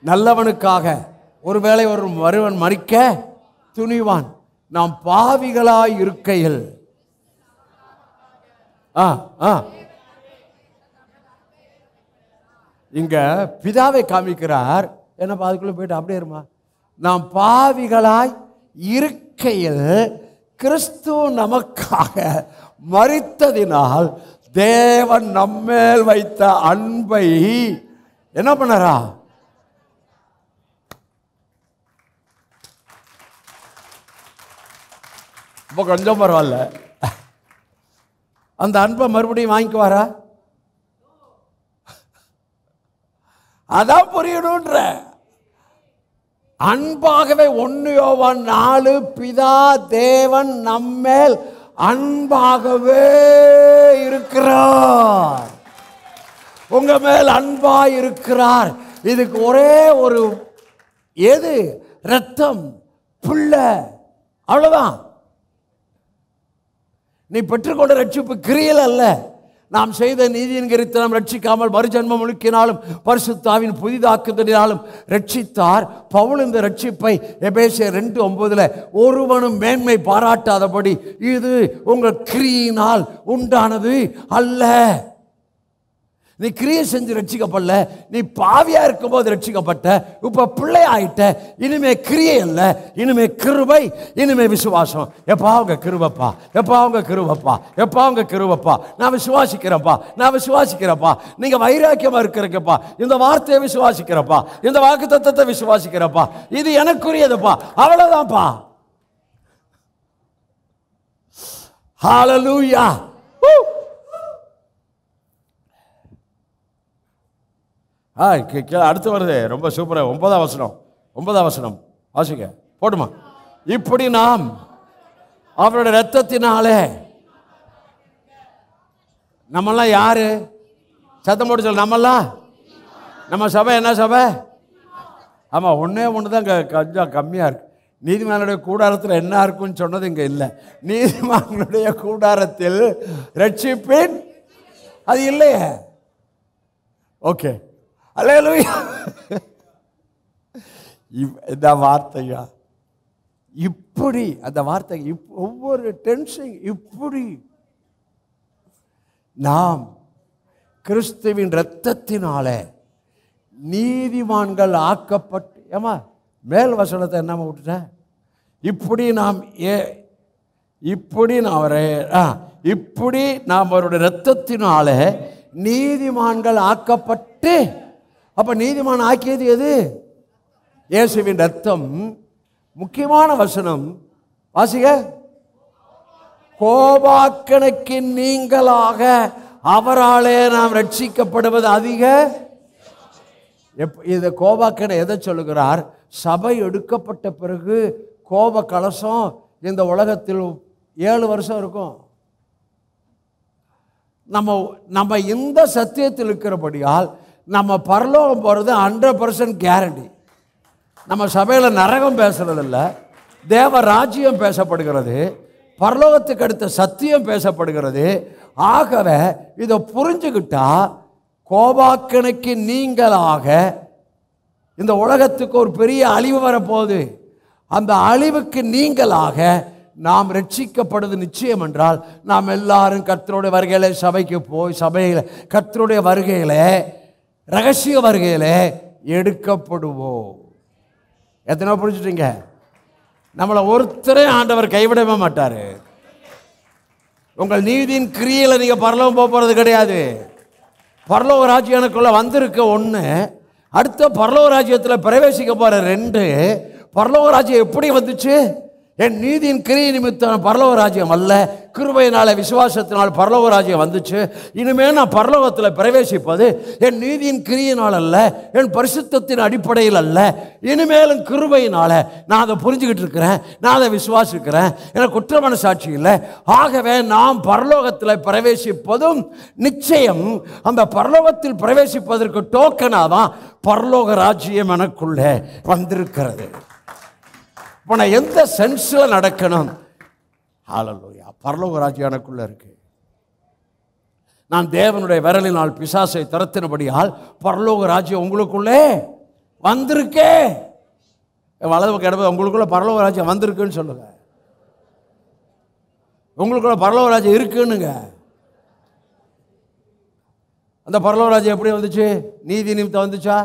நல்லவனுக்காக ஒருவேளை ஒருவன் மரிக்க துணிவான். நாம் பாவிகளாய் இருக்கையில் இங்க பிதாவை காமிக்கிறார். என்னப்பா அதுக்குள்ள போயிட்டு அப்படியே இருமா. நாம் பாவிகளாய் இருக்கையில் கிறிஸ்து நமக்காக மரித்ததினால் தேவன் நம்மேல் வைத்த அன்பை என்ன பண்ணாரா? இப்போ கொஞ்சம் பரவாயில்ல. அந்த அன்பை மறுபடியும் வாங்கிக்குவாரா? அதான் புரியணுன்ற. அன்பாகவே 1 யோவான் 4 பிதா தேவன் நம்மேல் அன்பாகவே இருக்கிறார். உங்க மேல் அன்பாய் இருக்கிறார். இதுக்கு ஒரே ஒரு எது? ரத்தம், பிள்ளை, அவ்வளவுதான். நீ பெற்றுக்கொண்ட ரட்சிப்பு கிரியல் அல்ல. நாம் செய்த நீதியின் கிரித்தனம் ரட்சிக்காமல் மறுஜன்மம் முழுக்கினாலும் பரிசுத்தாவின் புதிதாக்குதலினாலும் ரட்சித்தார். பவுல் இந்த ரட்சிப்பை எபேசியர் 2:9 ஒருவனும் மேன்மை பாராட்டாதபடி இது உங்கள் கிரியினால் உண்டானது அல்ல. நீ கிரியை செஞ்சு ரட்சிக்கப்படல, நீ பாவியா இருக்கும் போது ரட்சிக்கப்பட்ட. இப்ப பிள்ளை ஆயிட்ட. இனிமே கிரியை அல்ல, இனிமே கிருபை, இனிமே விசுவாசம். எப்பா உங்க கிருபப்பா, எப்பா உங்க கிருபப்பா, எப்பா உங்க கிருபப்பா. நான் விசுவாசிக்கிறப்பா, நான் விசுவாசிக்கிறப்பா. நீங்க வைராக்கியமா இருக்கிறப்பா, இந்த வார்த்தையை விசுவாசிக்கிறப்பா, இந்த வாக்குத்தத்தத்தை விசுவாசிக்கிறப்பா. இது எனக்குரியதுப்பா, அவ்வளவுதான்ப்பா. ஹல்லேலூயா. அடுத்து வருது, ரொம்ப சூப்பரா. 9ஆம் வசனம் வாசிக்க போடுமா? இப்படி நாம் அவருடைய ரத்தத்தினாலே, நம்மெல்லாம் யாரு? சத்தம் போட்டு சொல்ல. நம்மெல்லாம், நம்ம சபை என்ன சபை? ஆமா, ஒன்னே ஒண்ணுதான் கொஞ்சம் கம்மியா இருக்கு. நீதிமானுடைய கூடாரத்தில் என்ன இருக்குன்னு சொன்னது இங்க இல்லை. நீதிமானுடைய கூடாரத்தில் ரட்சிப்பின் அது இல்லையே. ஓகே, அல்லேலூயா. இந்த வார்த்தையா இப்படி, அந்த வார்த்தை ஒவ்வொரு டென்ஷன் இப்படி. நாம் கிறிஸ்துவின் இரத்தத்தினால நீதிமான்கள் ஆக்கப்பட்டு, ஏமா மேல் வசனத்தை என்னமா விட்டுட்டேன்? இப்படி நாம் இப்படி நாம் அவருடைய இரத்தத்தினால நீதிமான்கள் ஆக்கப்பட்டு. அப்ப நீதிமான் ஆக்கியது எது? இயேசுவின் ரத்தம். முக்கியமான வசனம் வாசிக. கோபாக்கணைக்கு நீங்களாக அவராலே நாம் ரட்சிக்கப்படுவது அதிக. இது கோபாக்கணை எதை சொல்லுகிறார்? சபை எடுக்கப்பட்ட பிறகு கோப கலசம் இந்த உலகத்தில் 7 வருஷம் இருக்கும். நம்ம இந்த சத்தியத்தில் இருக்கிறபடியால் நம்ம பரலோகம் போகிறது 100% கேரண்டி. நம்ம சபையில் நரகம் பேசுறதில்ல, தேவ ராஜ்யம் பேசப்படுகிறது, பரலோகத்துக்கு அடுத்த சத்தியம் பேசப்படுகிறது. ஆகவே இதை புரிஞ்சுக்கிட்டா கோபாக்கணைக்கு நீங்களாக இந்த உலகத்துக்கு ஒரு பெரிய அழிவு வரப்போகுது. அந்த அழிவுக்கு நீங்களாக நாம் ரட்சிக்கப்படுவது நிச்சயம் என்றால் நாம் எல்லாரும் கர்த்தருடைய வருகையில சபைக்கு போய் சபையில் கர்த்தருடைய வருகையில ரகசிய வருகையில எடுக்கப்படுவோம். எத்தனை புரிஞ்சுட்டீங்க? நம்மளை ஒருத்தரே ஆண்டவர் கைவிடவே மாட்டாரு. உங்கள் நீதியின் கிரியையில நீங்க பரலோகம் போறது கிடையாது. பரலோக ராஜ்யம் எனக்குள்ள வந்திருக்க 1, அடுத்த பரலோக ராஜ்யத்தில் பிரவேசிக்க போற 2. பரலோக ராஜ்யம் எப்படி வந்துச்சு? என் நீதியின் கிரியை நிமித்தம் பரலோக ராஜ்யம் அல்ல, கிருபையினால விசுவாசத்தினால் பரலோக ராஜ்யம் வந்துச்சு. இனிமேல் நான் பரலோகத்தில் பிரவேசிப்பது என் நீதியின் கிரியினால் அல்ல, என் பரிசுத்தத்தின் அடிப்படையில் அல்ல, இனிமேலும் கிருபையினால. நான் அதை புரிஞ்சுக்கிட்டு இருக்கிறேன், நான் அதை விசுவாசிக்கிறேன், எனக்கு குற்றமான சாட்சி இல்லை. ஆகவே நாம் பரலோகத்தில் பிரவேசிப்பதும் நிச்சயம். அந்த பரலோகத்தில் பிரவேசிப்பதற்கு டோக்கனாதான் பரலோக ராஜ்யம் எனக்குள்ளே வந்திருக்கிறது. இப்போ நான் எந்த சென்ஸில் நடக்கணும்? ஹல்லேலூயா. பரலோக ராஜ்யம் எனக்குள்ள இருக்கு. நான் தேவனுடைய விரலினால் பிசாசை துரத்தினபடியால் பரலோக ராஜ்யம் உங்களுக்குள்ளே வந்திருக்கே. வலது பக்கம் இடது உங்களுக்குள்ள பரலோக ராஜ்யம் வந்திருக்குன்னு சொல்லுங்க. உங்களுக்குள்ள பரலோக ராஜ்யம் இருக்குன்னுங்க. அந்த பரலோக ராஜ்யம் எப்படி வந்துச்சு? நீதி நிமித்தம் வந்துச்சா?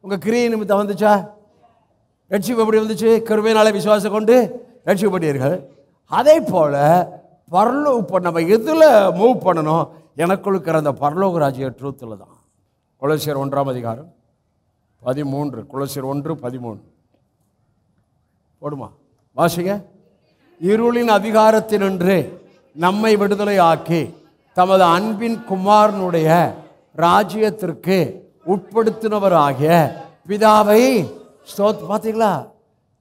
உங்கள் கிரியை நிமித்தம் வந்துச்சா? ரட்சிப்பு எப்படி வந்துச்சு? கிருபையினாலே விசுவாசம் கொண்டு ரட்சிக்கப்பட்டீர்கள். அதே போல் இப்போ நம்ம எதில் மூவ் பண்ணணும்? எனக்குள்ள இருக்கிற அந்த பரலோக ராஜ்ய ட்ரூத்தில் தான். கொலோசியர் 1:13 கொலோசியர் 1:13 போடுமா, வாசிங்க. இருளின் அதிகாரத்தினின்று நம்மை விடுதலை ஆக்கி தமது அன்பின் குமாரனுடைய ராஜ்யத்திற்கு உட்படுத்தினவராகிய பிதாவை பார்த்தீங்களா?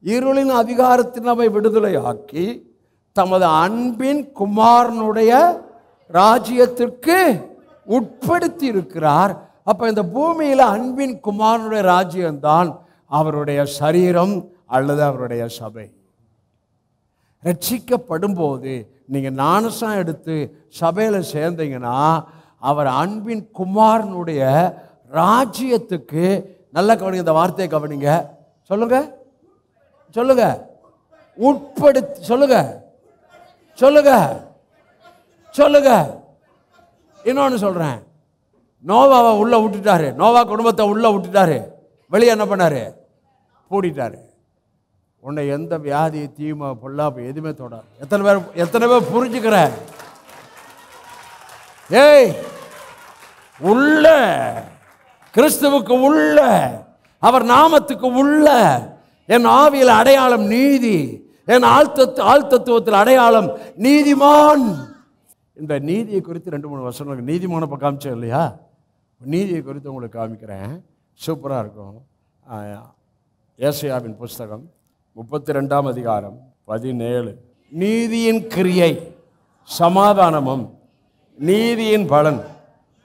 இருளின் அதிகாரத்தில் நம்மை விடுதலை ஆக்கி தமது அன்பின் குமாரனுடைய ராஜ்யத்திற்கு உட்படுத்தி இருக்கிறார். அப்ப இந்த பூமியில் அன்பின் குமாரனுடைய ராஜ்யம்தான் அவருடைய சரீரம் அல்லது அவருடைய சபை. ரட்சிக்கப்படும் போது நீங்கள் ஞானஸ்நானம் எடுத்து சபையில் சேர்ந்தீங்கன்னா அவர் அன்பின் குமாரனுடைய ராஜ்யத்துக்கு, நல்ல கவனிங்க, இந்த வார்த்தையை கவனிங்க, சொல்லுங்க சொல்லுங்க, உட்படுத்தி சொல்லுங்க சொல்லுங்க சொல்லுங்க. இன்னொன்று சொல்கிறேன், நோவாவை உள்ளே விட்டுட்டாரு, நோவா குடும்பத்தை உள்ளே விட்டுட்டாரு, வெளியே என்ன பண்ணாரு? பூடிட்டாரு. உன்னை எந்த வியாதி, தீமை, பொல்லாப்பு எதுவுமே தொடாது. எத்தனை பேர் புரிஞ்சுக்கிற? ஏய், உள்ள கிறிஸ்துவுக்கு உள்ள, அவர் நாமத்துக்கு உள்ள என் ஆவியில் அடையாளம் நீதி, என் ஆழ்த்தத்துவத்தில் அடையாளம் நீதிமான். இந்த நீதியை குறித்து 2-3 வருஷம் நீதிமான இப்போ காமிச்சேன் இல்லையா? நீதியை குறித்து உங்களுக்கு காமிக்கிறேன், சூப்பராக இருக்கும். ஏசாயாவின் புஸ்தகம் 32:17 நீதியின் கிரியை சமாதானமும் நீதியின் பலன்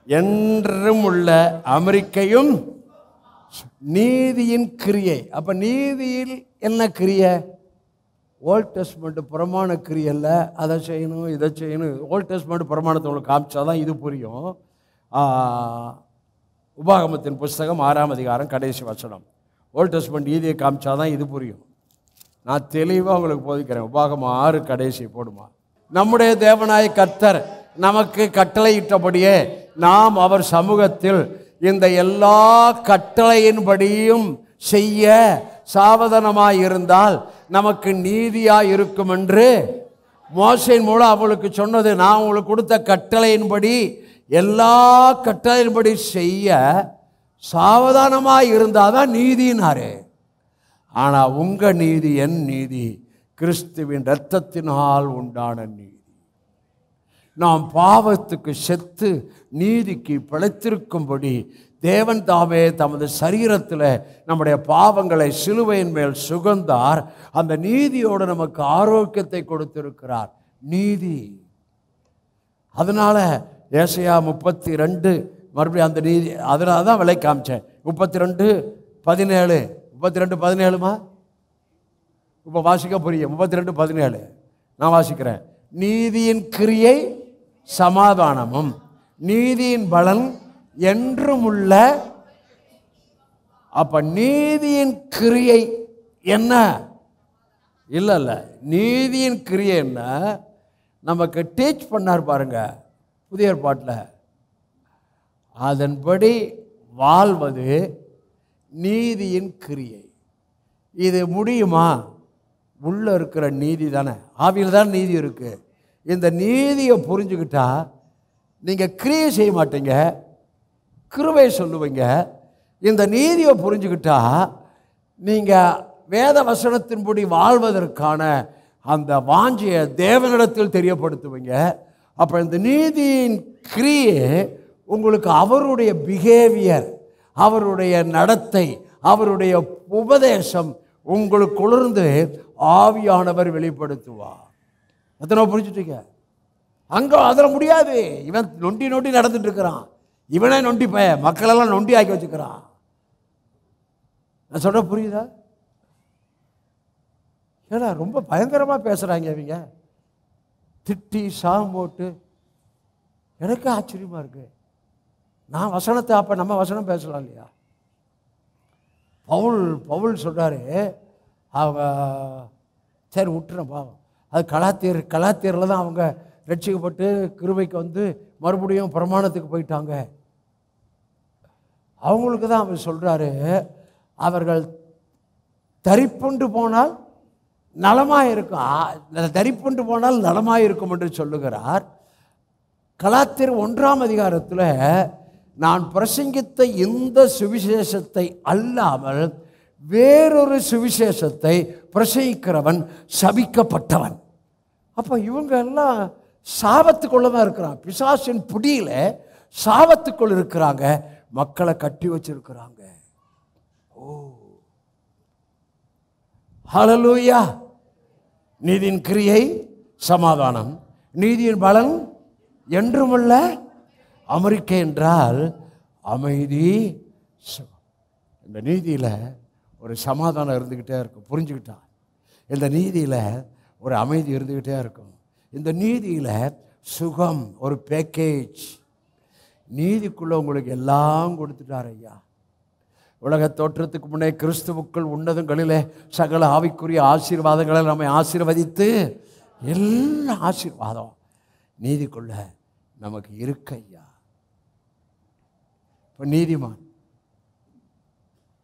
என்றும் உள்ள அமெரிக்கையும். நீதியின் கிரியை. அப்ப நீதியில் என்ன கிரியை? ஓல்ட் டெஸ்ட்மெண்ட் பிரமாண கிரியை அல்ல, அதை செய்யணும் இதை செய்யணும். ஓல்ட் டெஸ்ட்மெண்ட் பிரமாணத்தை உங்களுக்கு காமிச்சாதான் இது புரியும். உபாகமத்தின் புஸ்தகம் 6 கடைசி வசனம். ஓல்ட் டெஸ்ட்மெண்ட் நீதியை காமிச்சாதான் இது புரியும். நான் தெளிவாக உங்களுக்கு போதிக்கிறேன். உபாகமம் 6 கடைசி போடுமா. நம்முடைய தேவனாய கர்த்தர் நமக்கு கட்டளையிட்டபடியே நாம் அவர் சமூகத்தில் இந்த எல்லா கட்டளையின்படியும் செய்ய சாவதானமாயிருந்தால் நமக்கு நீதியாய் இருக்கும் என்று மோசேயின் மூலம் அவளுக்கு சொன்னது. நான் உங்களுக்கு கொடுத்த கட்டளையின்படி, எல்லா கட்டளையின்படி செய்ய சாவதானமாய் இருந்தாதான் நீதினாரே. ஆனால் உங்கள் நீதி, என் நீதி கிறிஸ்துவின் இரத்தத்தினால் உண்டான நீதி. நாம் பாவத்துக்கு செத்து நீதிக்கு பிழைத்திருக்கும்படி தேவன் தாமே தமது சரீரத்தில் நம்முடைய பாவங்களை சிலுவையின் மேல் சுகந்தார். அந்த நீதியோடு நமக்கு ஆரோக்கியத்தை கொடுத்திருக்கிறார். நீதி. அதனால ஏசாயா 32 மறுபடியும் அந்த நீதி, அதனால தான் விலை காமிச்சேன். 32:17 32:17மா இப்போ வாசிக்க புரியும். 32:17 நான் வாசிக்கிறேன். நீதியின் கிரியை சமாதானமும் நீதியின் பலன் என்றும் உள்ள. அப்ப நீதியின் கிரியை என்ன? இல்ல நீதியின் கிரியை என்ன? நமக்கு டீச் பண்ணார் பாருங்க புதிய ஏற்பாட்டில். அதன்படி வாழ்வது நீதியின் கிரியை. இது முடியுமா? உள்ள இருக்கிற நீதி தானே, ஆவியில் தான் நீதி இருக்கு. இந்த நீதியை புரிஞ்சுக்கிட்டா நீங்கள் கிரியை செய்ய மாட்டீங்க, கிருபை சொல்லுவீங்க. இந்த நீதியை புரிஞ்சுக்கிட்டா நீங்கள் வேத வசனத்தின்படி வாழ்வதற்கான அந்த வாஞ்சியை தேவனிடத்தில் தெரியப்படுத்துவீங்க. அப்போ இந்த நீதியின் கிரியை உங்களுக்கு அவருடைய பிஹேவியர், அவருடைய நடத்தை, அவருடைய உபதேசம் உங்களுக்குள்ளிருந்து ஆவியானவர் வெளிப்படுத்துவார். எத்தனை புரிஞ்சுட்டீங்க? அங்கே அதில் முடியாது. இவன் நொண்டி நொண்டி நடந்துட்டு இருக்கிறான், இவனே நொண்டி பய, மக்களெல்லாம் நொண்டி ஆக்கி வச்சுக்கிறான். நான் சொல்ற புரியுதா? ஏன்னா ரொம்ப பயங்கரமாக பேசுகிறாங்க இவங்க, திட்டி சாம் போட்டு. எனக்கு ஆச்சரியமாக இருக்கு. நான் வசனத்தை அப்போ நம்ம வசனம் பேசலாம் இல்லையா? பவுல் சொல்கிறாரு, அவங்க சரி விட்டுறேன் பாவம், அது கலாத்தியரில் தான் அவங்க ரட்சிக்கப்பட்டு கிருபைக்கு வந்து மறுபடியும் பிரமாணத்துக்கு போயிட்டாங்க. அவங்களுக்கு தான் அவர் சொல்கிறாரு, அவர்கள் தரிப்புண்டு போனால் நலமாக இருக்கும், தரிப்புண்டு போனால் நலமாக இருக்கும் என்று சொல்லுகிறார். கலாத்தியர் 1ஆம் அதிகாரத்தில் நான் பிரசங்கித்த இந்த சுவிசேஷத்தை அல்லாமல் வேறொரு சுவிசேஷத்தை பிரசங்கிக்கிறவன் சபிக்கப்பட்டவன். அப்போ இவங்க எல்லாம் சாபத்துக்குள்ள தான் இருக்கிறான், பிசாசின் பிடியில சாபத்துக்குள் இருக்கிறாங்க, மக்களை கட்டி வச்சிருக்கிறாங்க. ஓ ஹல்லேலூயா. நீதியின் கிரியை சமாதானம், நீதியின் பலன் என்றுமல்ல அமெரிக்கா என்றால் அமைதி. இந்த நீதியில் ஒரு சமாதானம் இருந்துக்கிட்டே இருக்கும், புரிஞ்சுக்கிட்டா? இந்த நீதியில் ஒரு அமைதி இருந்துக்கிட்டே இருக்கும். இந்த நீதியில் சுகம், ஒரு பேக்கேஜ். நீதிக்குள்ளே உங்களுக்கு எல்லாம் கொடுத்துட்டார் ஐயா. உலக தோற்றத்துக்கு முன்னே கிறிஸ்துவுக்குள் உன்னதங்களிலே சகல ஆவிக்குரிய ஆசீர்வாதங்களை நம்மை ஆசீர்வதித்து, எல்லா ஆசீர்வாதம் நீதிக்குள்ள நமக்கு இருக்கு ஐயா. இப்போ நீதிமான்,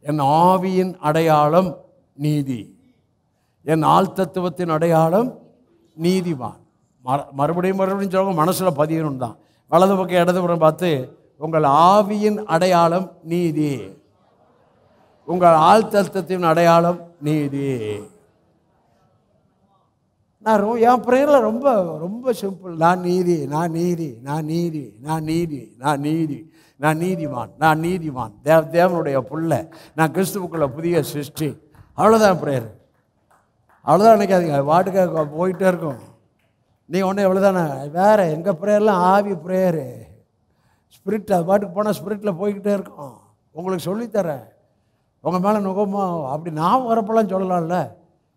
என் ஆவியின் அடையாளம் நீதி, என் ஆள் தத்துவத்தின் அடையாளம் நீதிமான். மறுபடியும் சொல்லுவாங்க, மனசில் பதியணும் தான். வலது பக்கம் இடதுபுறம் பார்த்து, உங்கள் ஆவியின் அடையாளம் நீதி, உங்கள் ஆள் தத்துவத்தின் அடையாளம் நீதி. நான் என் பிரேயரில் ரொம்ப ரொம்ப சிம்பிள். நான் நீதி, நான் நீதி, நான் நீதி, நான் நீதி, நான் நீதி, நான் நீதிமான், நான் நீதிமான், தேவனுடைய புள்ள, நான் கிறிஸ்துவுக்குள்ள புதிய சிருஷ்டி. அவ்வளோதான் பிரேயர். அவ்வளோதான் நினைக்காதீங்க, வாட்டுக்காக போயிட்டே இருக்கும். நீ ஒன்று எவ்வளோதானே வேறு. எங்கள் ப்ரேயர்லாம் ஆவி ப்ரேயரு, ஸ்பிரிட். அது பாட்டுக்கு போனால் ஸ்பிரிட்டில் போய்கிட்டே இருக்கும். உங்களுக்கு சொல்லித்தரேன், உங்கள் மேலே நுகமோ அப்படி நான் வரப்பெல்லாம் சொல்லலாம்ல.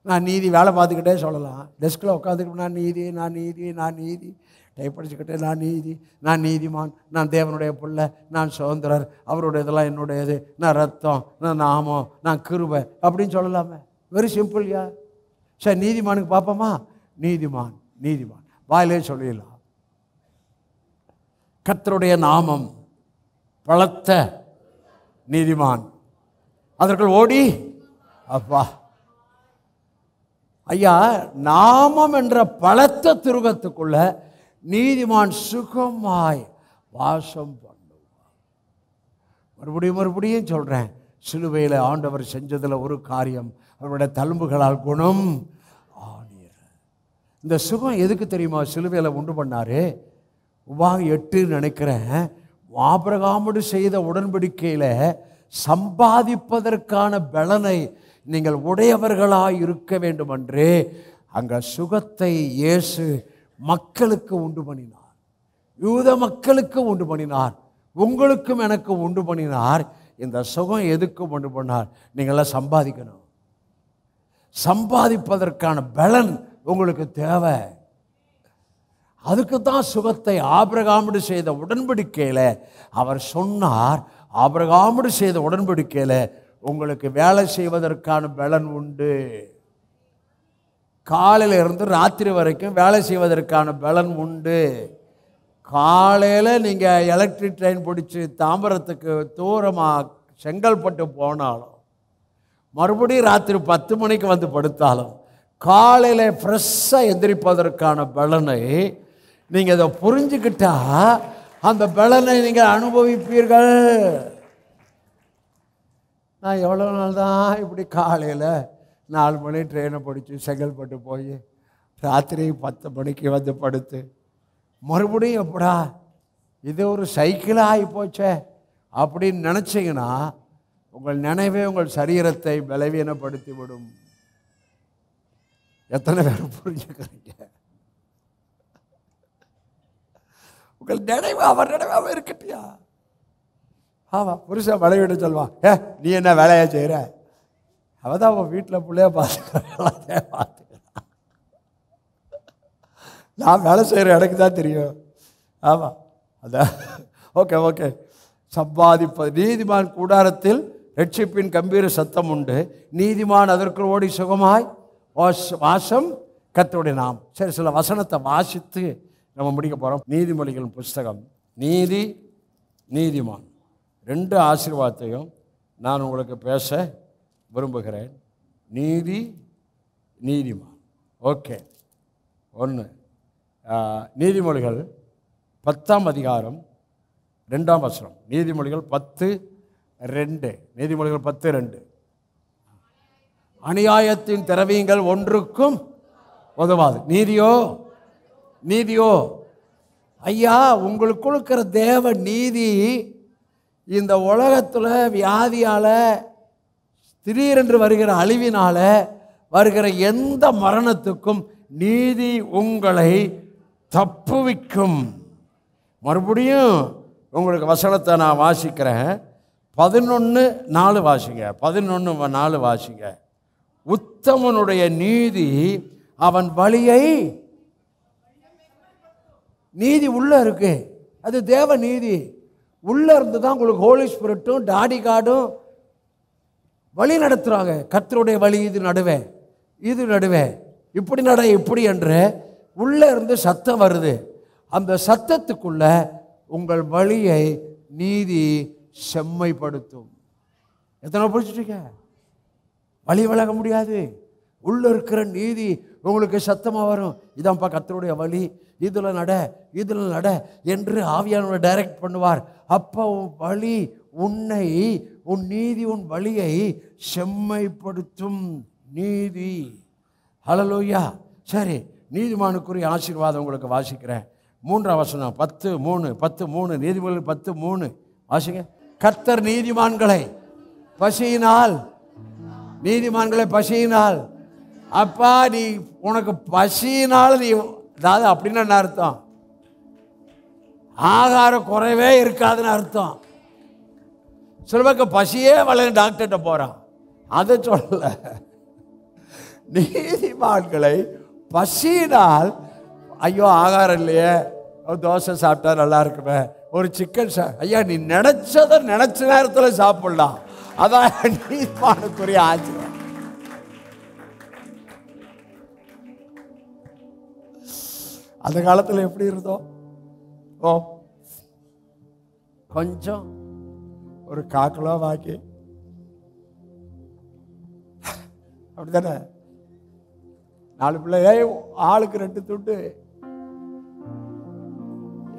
நான் நீதி வேலை பார்த்துக்கிட்டே சொல்லலாம். டெஸ்கில் உட்காந்துக்கிட்டு நான் நீதி, நான் நீதி, நான் நீதி, டைப் படிச்சுக்கிட்டே நான் நீதி, நான் நீதிமான், நான் தேவனுடைய பிள்ளை, நான் சுதந்திரர், அவருடைய இதெல்லாம் என்னுடையது, நான் ரத்தம், நான் நாமம், நான் கிருபை அப்படின்னு சொல்லலாமே. வெரி சிம்பிள் யா. சரி, நீதிமானுக்கு பார்ப்போமா? நீதிமான், நீதிமான் வாயிலே சொல்லிடலாம். கர்த்தருடைய நாமம் பலத்த நீதிமான், அதற்குள் ஓடி அப்பா. ஐயா, நாமம் என்ற பலத்த துருகத்துக்குள்ள நீதிமான் சுகமாய் வாசம் பண்ணுவார். மறுபடியும் சொல்றேன், சிலுவையில் ஆண்டவர் செஞ்சதில் ஒரு காரியம், அவருடைய தழும்புகளால் குணம் ஆனீர். இந்த சுகம் எதுக்கு தெரியுமா சிலுவையில் உண்டு பண்ணாரு? உபாகம் 8 நினைக்கிறேன். ஆபிரகாமோடு செய்த உடன்படிக்கையில் சம்பாதிப்பதற்கான பலனை நீங்கள் உடையவர்களாய் இருக்க வேண்டும் என்று அங்கே சுகத்தை இயேசு மக்களுக்கு உண்டு பண்ணினார், யூத மக்களுக்கு உண்டு பண்ணினார், உங்களுக்கும் எனக்கு உண்டு பண்ணினார். இந்த சுகம் எதுக்கு உண்டு பண்ணார்? நீங்களாம் சம்பாதிக்கணும், சம்பாதிப்பதற்கான பலன் உங்களுக்கு தேவை. அதுக்கு தான் சுகத்தை ஆபிரகாமோடு செய்த உடன்படிக்கையில் அவர் சொன்னார். ஆபிரகாமோடு செய்த உடன்படிக்கையில் உங்களுக்கு வேலை செய்வதற்கான பலன் உண்டு. காலையில் இருந்து ராத்திரி வரைக்கும் வேலை செய்வதற்கான பலன் உண்டு. காலையில் நீங்கள் எலக்ட்ரிக் ட்ரெயின் பிடிச்சி தாம்பரத்துக்கு தூரமாக செங்கல்பட்டு போனாலும், மறுபடியும் ராத்திரி 10 மணிக்கு வந்து படுத்தாலும், காலையில் ஃப்ரெஷ்ஷாக எந்திரிப்பதற்கான பலனை நீங்கள் இதை புரிஞ்சுக்கிட்டா அந்த பலனை நீங்கள் அனுபவிப்பீர்கள். நான் எவ்வளோ நாள் தான் இப்படி காலையில் 4 மணி ட்ரெயினை பிடிச்சி செங்கல்பட்டு போய் ராத்திரி 10 மணிக்கு வந்து படுத்து மறுபடியும் எப்படா இது ஒரு சைக்கிளாக ஆகி போச்சே அப்படின்னு நினச்சிங்கன்னா உங்கள் நினைவே உங்கள் சரீரத்தை பலவீனப்படுத்தி விடும். எத்தனை பேர் புரிஞ்சுக்கிறீங்க? உங்கள் நினைவு அவர் நினைவாக இருக்கட்டியா? ஆமாம், புருஷன் விளைவிட சொல்லுவான், நீ என்ன வேலையாக செய்கிற? அவள் தான் அவன் வீட்டில் பிள்ளைய பார்த்துக்கிறான். நான் வேலை செய்கிற எனக்கு தான் தெரியும். ஆமாம், அதான் ஓகே ஓகே. சம்பாதிப்பது. நீதிமான் கூடாரத்தில் ரட்சிப்பின் கம்பீர சத்தம் உண்டு, நீதிமான் அதற்குள் ஓடி சுகமாய் வாசம் கர்த்தருடைய நாம். சரி, சில வசனத்தை வாசித்து நம்ம முடிக்க போகிறோம். நீதிமொழிகள் புஸ்தகம். நீதிமான் 2 ஆசீர்வாதத்தையும் நான் உங்களுக்கு பேச விரும்புகிறேன். நீதிமான். ஓகே. 1 நீதிமொழிகள் 10ஆம் அதிகாரம் 2ஆம் வசனம். நீதிமொழிகள் 10:2. நீதிமொழிகள் 10:2. அநியாயத்தின் திரவியங்கள் ஒன்றுக்கும் உதவாது, நீதியோ ஐயா உங்களுக்குள் இருக்கிற தேவ நீதி இந்த உலகத்தில் வியாதியால், திடீரென்று வருகிற அழிவினால வருகிற எந்த மரணத்துக்கும் நீதி உங்களை தப்புவிக்கும். மறுபடியும் உங்களுக்கு வசனத்தை நான் வாசிக்கிறேன். 11:4 வாசிங்க. 11:4 வாசிங்க. உத்தமனுடைய நீதி அவன் வழியை, நீதி உள்ள இருக்கு, அது தேவ நீதி. உள்ள இருந்து தான் உங்களுக்கு ஹோலி ஸ்பிரிட்டும் டாடி கார்டும் வழி நடத்துறாங்க. கர்த்தருடைய வழி இது நடுவே, இப்படி நட, இப்படி என்று உள்ள இருந்து சத்தம் வருது. அந்த சத்தத்துக்குள்ள உங்கள் வழியை நீதி செம்மைப்படுத்தும். எத்தனை புரிச்சுட்டீங்க? வழி விலக முடியாது. உள்ள இருக்கிற நீதி உங்களுக்கு சத்தமாக வரும். இதான்ப்பா கர்த்தருடைய வழி, இதில் நட என்று ஆவியானவர் டைரக்ட் பண்ணுவார். அப்போ உன் வழி, உன் நீதி உன் வழியை செம்மைப்படுத்தும். நீதி. ஹல்லேலூயா. சரி, நீதிமானுக்குரிய ஆசீர்வாதம் உங்களுக்கு வாசிக்கிறேன். 3ஆம் வசனம். 10:3. நீதிமொழிகள் 10:3 வாசிங்க. கர்த்தர் நீதிமான்களை பசியினால், அப்பா நீ உனக்கு பசியினால் நீ, அதாவது அப்படின்னு என்ன அர்த்தம்? ஆகார குறைவே இருக்காதுன்னு அர்த்தம். சிலருக்கு பசியே வரல, டாக்டர்கிட்ட போறான். அதை சொல்லல. நீதிமான்களை பசியினால், ஐயோ ஆகாரம் இல்லையே, தோசை சாப்பிட்டா நல்லா இருக்குமே, ஒரு சிக்கன் ஐயா நீ நினைச்சத நினைச்ச நேரத்தில் சாப்பிடலாம். அதான் நீதிமானுக்குரிய ஆச்சரியம். அந்த காலத்தில் எப்படி இருந்தோம்? கொஞ்சம் ஒரு 1/4 கிலோ வாங்கி, அப்படித்தானே, 4 பிள்ளை, ஆளுக்கு 2 துண்டு.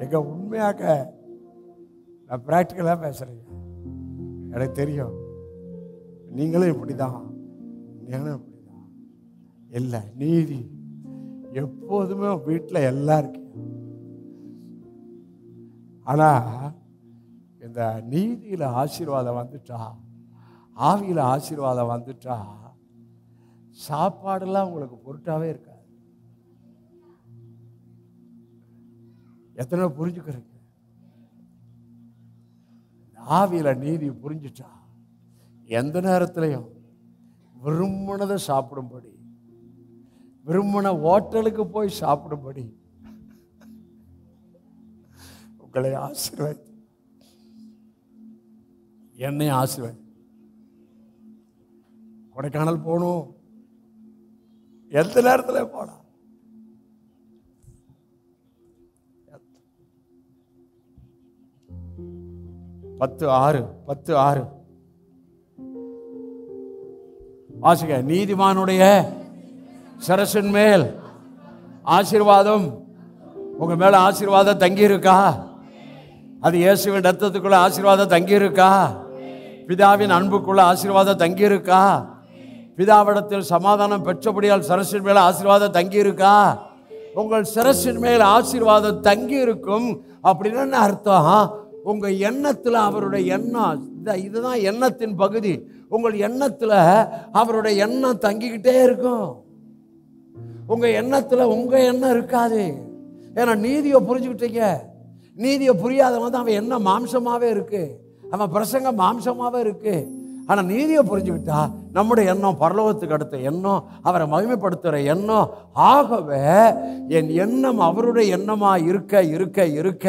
எங்க உண்மையாக்க நான் பிராக்டிக்கலாக பேசுறேன், எனக்கு தெரியும். நீங்களும் இப்படிதான், இல்லை. நீதி எப்போதுமே வீட்டில் எல்லாம் இருக்கு. ஆனா இந்த நீதியில ஆசீர்வாதம் வந்துட்டா, ஆவியில ஆசீர்வாதம் வந்துட்டா, சாப்பாடுலாம் உங்களுக்கு பொருட்டாவே இருக்காது. எத்தனை புரிஞ்சுக்கிறீங்க? ஆவியில நீதி புரிஞ்சுட்டா எந்த நேரத்திலையும் விரும்பினதை சாப்பிடும்படி, விரும்பின ஹோட்டலுக்கு போய் சாப்பிடும்படி உங்களை ஆசீர்வாதி, என்னை ஆசீர்வாதி. கொடைக்கானல் போகணும், எந்த நேரத்தில் போலாம். பத்து ஆறு வாசிக்க. நீதிமானுடைய சரசின் மேல் ஆசீர்வாதம், உங்க மேல ஆசீர்வாதம் தங்கி இருக்கா? அது இயேசுவின் ரத்தத்துக்குள்ள ஆசீர்வாதம் தங்கி இருக்கா? பிதாவின் அன்புக்குள்ள ஆசீர்வாதம் தங்கி இருக்கா? பிதாவிடத்தில் சமாதானம் பெற்றபடியால் சரசின் மேல ஆசீர்வாதம் தங்கி இருக்கா? உங்கள் சரசின் மேல் ஆசீர்வாதம் தங்கி இருக்கும். அப்படின்னு என்ன அர்த்தம்? உங்க எண்ணத்துல அவருடைய எண்ணம், இதுதான் எண்ணத்தின் பகுதி. உங்கள் எண்ணத்துல அவருடைய எண்ணம் தங்கிக்கிட்டே இருக்கும். உங்க எண்ணத்துல உங்க எண்ணம் இருக்காது. ஏன்னா நீதியை புரிஞ்சுக்கிட்டீங்க. நீதியை புரியாதவன் தான் அவன் எண்ணம் மாம்சமாவே இருக்கு, அவன் பிரசங்கம் மாம்சமாவே இருக்கு. ஆனா நீதியை புரிஞ்சுக்கிட்டா நம்முடைய எண்ணம் பரலோகத்துக்கு அடுத்த எண்ணம், அவரை மகிமைப்படுத்துகிற எண்ணம். ஆகவே என் எண்ணம் அவருடைய எண்ணமா இருக்க இருக்க இருக்க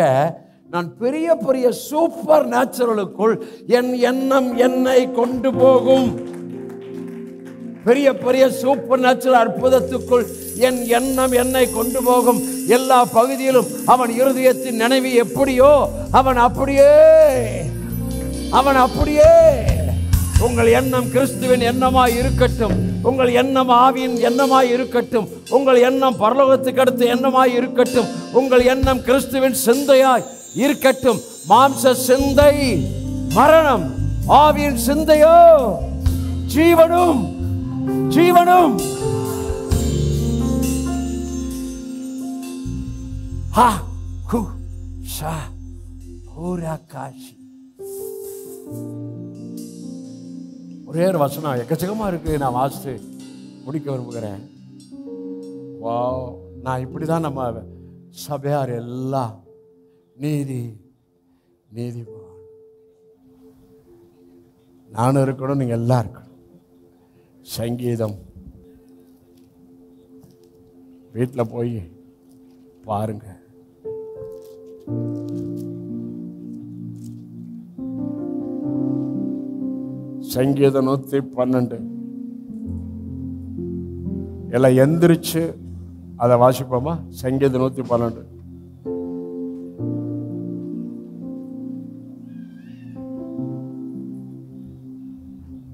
நான் பெரிய பெரிய சூப்பர் நேச்சுரலுக்குள் என் எண்ணம் என்னை கொண்டு போகும். பெரிய பெரிய சூப்பர் நேச்சுரல் அற்புதத்துக்குள் என் எண்ணம் என்னை கொண்டு போகும். எல்லா பகுதியிலும் அவன் இருதயத்தின் நினைவு எப்படியோ அவன் அப்படியே. உங்கள் எண்ணம் கிறிஸ்துவின் எண்ணமாய் இருக்கட்டும். உங்கள் எண்ணம் ஆவியின் எண்ணமாய் இருக்கட்டும். உங்கள் எண்ணம் பரலோகத்துக்கு அடுத்த எண்ணமாய் இருக்கட்டும். உங்கள் எண்ணம் கிறிஸ்துவின் சிந்தையாய் இருக்கட்டும். மாம்ச சிந்தை மரணம், ஆவியின் சிந்தையோ ஜீவனும். ஒரே ஒரு வசனம் எக்கச்சக்கமா இருக்கு, நான் வாசித்து முடிக்க விரும்புகிறேன். நான் இப்படிதான் நம்ம சபையார் எல்லாம் நீதிமான் நானும் இருக்கணும், நீங்க எல்லாம் இருக்கணும். சங்கீதம் வீட்டில் போய் பாருங்க. சங்கீதம் 112 எல்லாம் எந்திரிச்சு அதை வாசிப்போமா? சங்கீதம் 112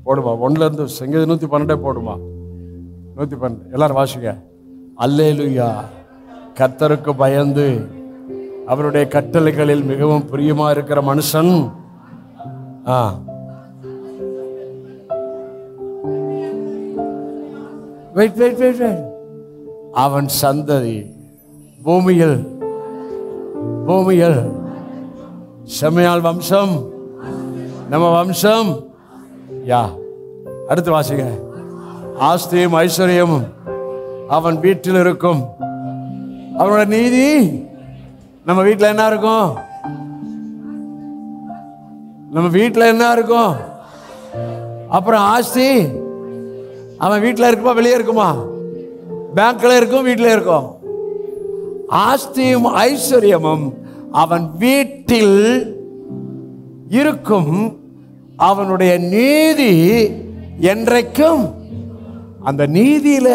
போடுமா? 1ல இருந்து சங்கீதம் 112 போடுமா? 112 எல்லாரும் வாசிங்க. அல்லேலூயா. கர்த்தருக்கு பயந்து அவருடைய கட்டளைகளில் மிகவும் பிரியமா இருக்கிற மனுஷன் அவன் சந்ததி பூமியில் செம்மையால் வம்சம் நம்ம வம்சம். அடுத்து வாசிங்க. ஆஸ்தியும் ஐஸ்வர்யமும் அவன் வீட்டில் இருக்கும். அவனோட நீதி நம்ம வீட்டில் என்ன இருக்கும்? நம்ம வீட்டில் என்ன இருக்கும்? அப்புறம் ஆஸ்தி அவன் வீட்டில் இருக்குமா வெளியே இருக்குமா? பேங்க்ல இருக்கும், வீட்டில் இருக்கும். ஆஸ்தியும் ஐஸ்வர்யமும் அவன் வீட்டில் இருக்கும். அவனுடைய நீதி என்றைக்கும். அந்த நீதியில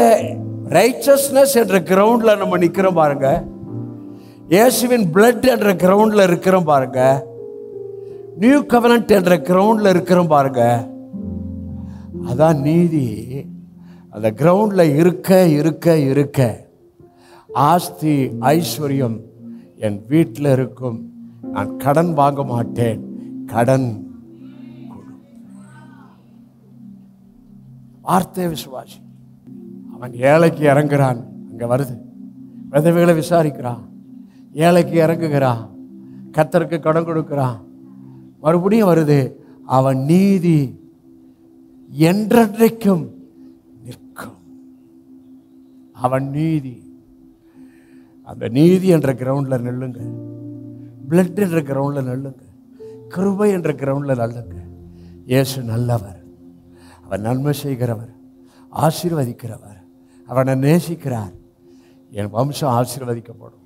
ரைச்சஸ்னஸ் என்ற கிரவுண்ட்ல நம்ம நிக்கிறோம் பாருங்க. இயேசுவின் பிளட் என்ற கிரவுண்ட்ல இருக்கிறோம் பாருங்க. நியூ கவெனன்ட் என்ற கிரவுண்ட்ல இருக்கிறோம் பாருங்க. அதான் நீதி. அந்த கிரவுண்ட்ல இருக்க ஆஸ்தி ஐஸ்வர்யம் என் வீட்டில் இருக்கும். நான் கடன் வாங்க மாட்டேன், கடன் வார்த்தை விசுவாசி. அவன் ஏழைக்கு இறங்குறான். அங்க வருது, விதவைகளை விசாரிக்கிறான், ஏழைக்கு இறங்குகிறான், கர்த்தருக்கு கடன் கொடுக்கிறான். மறுபடியும் வருது, அவன் நீதி என்றென்றைக்கும் நிற்கும். அவன் நீதி. அந்த நீதி என்ற கிரவுண்ட்ல நெல்லுங்க, பிளட் என்ற கிரவுண்ட்ல நெல்லுங்க, கிருபை என்ற கிரவுண்ட்ல நல்லுங்க. இயேசு நல்லவர், அவர் நன்மை செய்கிறவர், ஆசீர்வதிக்கிறவர், அவனை நேசிக்கிறார். என் வம்சம் ஆசீர்வதிக்கப்படும்,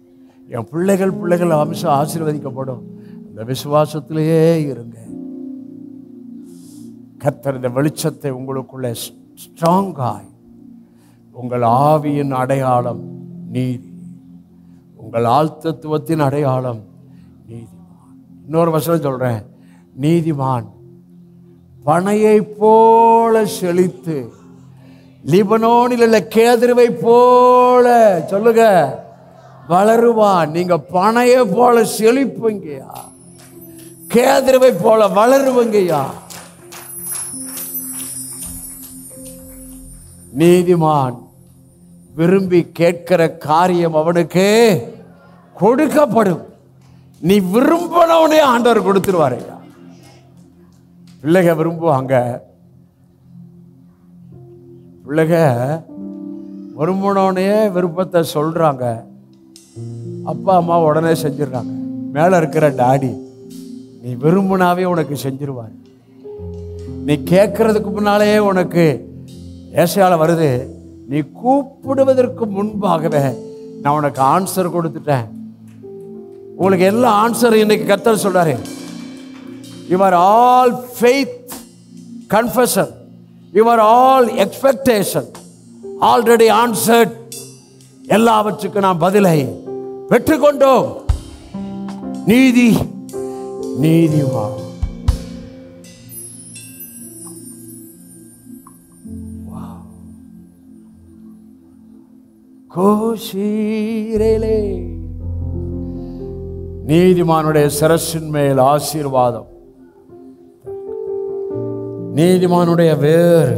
என் பிள்ளைகள் வம்சம் ஆசீர்வதிக்கப்படும். இந்த விசுவாசத்திலேயே இருங்க. கர்த்தர் இந்த வெளிச்சத்தை உங்களுக்குள்ளே ஸ்ட்ராங்காய், உங்கள் ஆவியின் அடையாளம் நீதி, உங்கள் ஆழ்த்தத்துவத்தின் அடையாளம் நீதிமான். இன்னொரு வசனம் சொல்றேன், நீதிமான் பனையை போல செழித்து லிபனோனில் உள்ள கேதுருவை போல சொல்லுங்க வளருவான். நீங்க பனையை போல செழிப்பீங்கயா, கேதுருவை போல வளருவீங்கயா. நீதிமான் விரும்பி கேட்கிற காரியம் அவனுக்கு கொடுக்கப்படும். நீ விரும்பினவனே ஆண்டவர் கொடுத்துருவாரையா. பிள்ளைக விரும்புவாங்க, பிள்ளைக விரும்பினவனே விருப்பத்தை சொல்றாங்க, அப்பா அம்மா உடனே செஞ்சிடறாங்க. மேல இருக்கிற டாடி நீ விரும்பினாவே உனக்கு செஞ்சிருவார். நீ கேட்கறதுக்கு முன்னாலே உனக்கு ஏசாயால வருது, நீ கூப்பிடுவதற்கு முன்பாகவே நான் உனக்கு ஆன்சர் கொடுத்துட்டேன். உங்களுக்கு எல்லா ஆன்சரும் இன்னைக்கு கர்த்தர் சொல்றாரு. Your all faith confession, your all expectation already answered. எல்லாவற்றுக்கும் நாம் பதிலை பெற்றுக்கொண்டோம். நீதி நீதிவா. கோஷீரேலே நீதிமானுடைய சிரசின் மேல் ஆசீர்வாதம், நீதிமானுடைய வேர்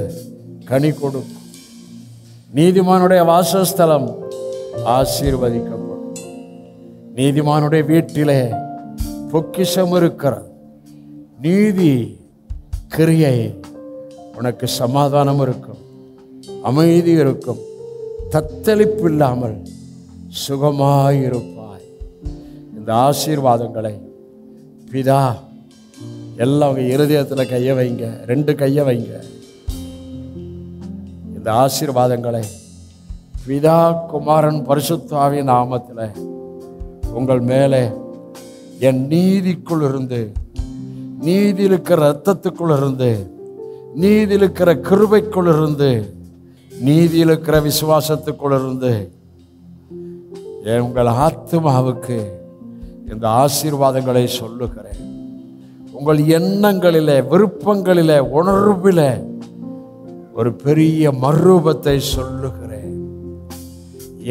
கனி கொடுக்கும், நீதிமானுடைய வாசஸ்தலம் ஆசீர்வதிக்கப்படும். நீதிமானுடைய வீட்டிலே பொக்கிஷம் இருக்கிறது. நீதி கிரியை உனக்கு சமாதானம் இருக்கும், அமைதி இருக்கும், தத்தளிப்பு இல்லாமல் சுகமாயிருப்பாய். இந்த ஆசீர்வாதங்களை பிதா எல்லாம் உங்க இருதயத்தில் கையை வைங்க, 2 கையை வைங்க. இந்த ஆசீர்வாதங்களை பிதா குமாரன் பரிசுத்த ஆவியின் நாமத்தில் உங்கள் மேலே என் நீதிக்குள் இருந்து, நீதியில் இருக்கிற இரத்தத்துக்குள் இருந்து, நீதியில் இருக்கிற கிருபைக்குள் இருந்து, நீதியில் இருக்கிற விசுவாசத்துக்குள் இருந்து உங்கள் ஆத்துமாவுக்கு இந்த ஆசீர்வாதங்களை சொல்லுகிறேன். உங்கள் எண்ணங்களிலே, விருப்பங்களிலே, உணர்விலே ஒரு பெரிய மறுரூபத்தை சொல்லுகிறேன்.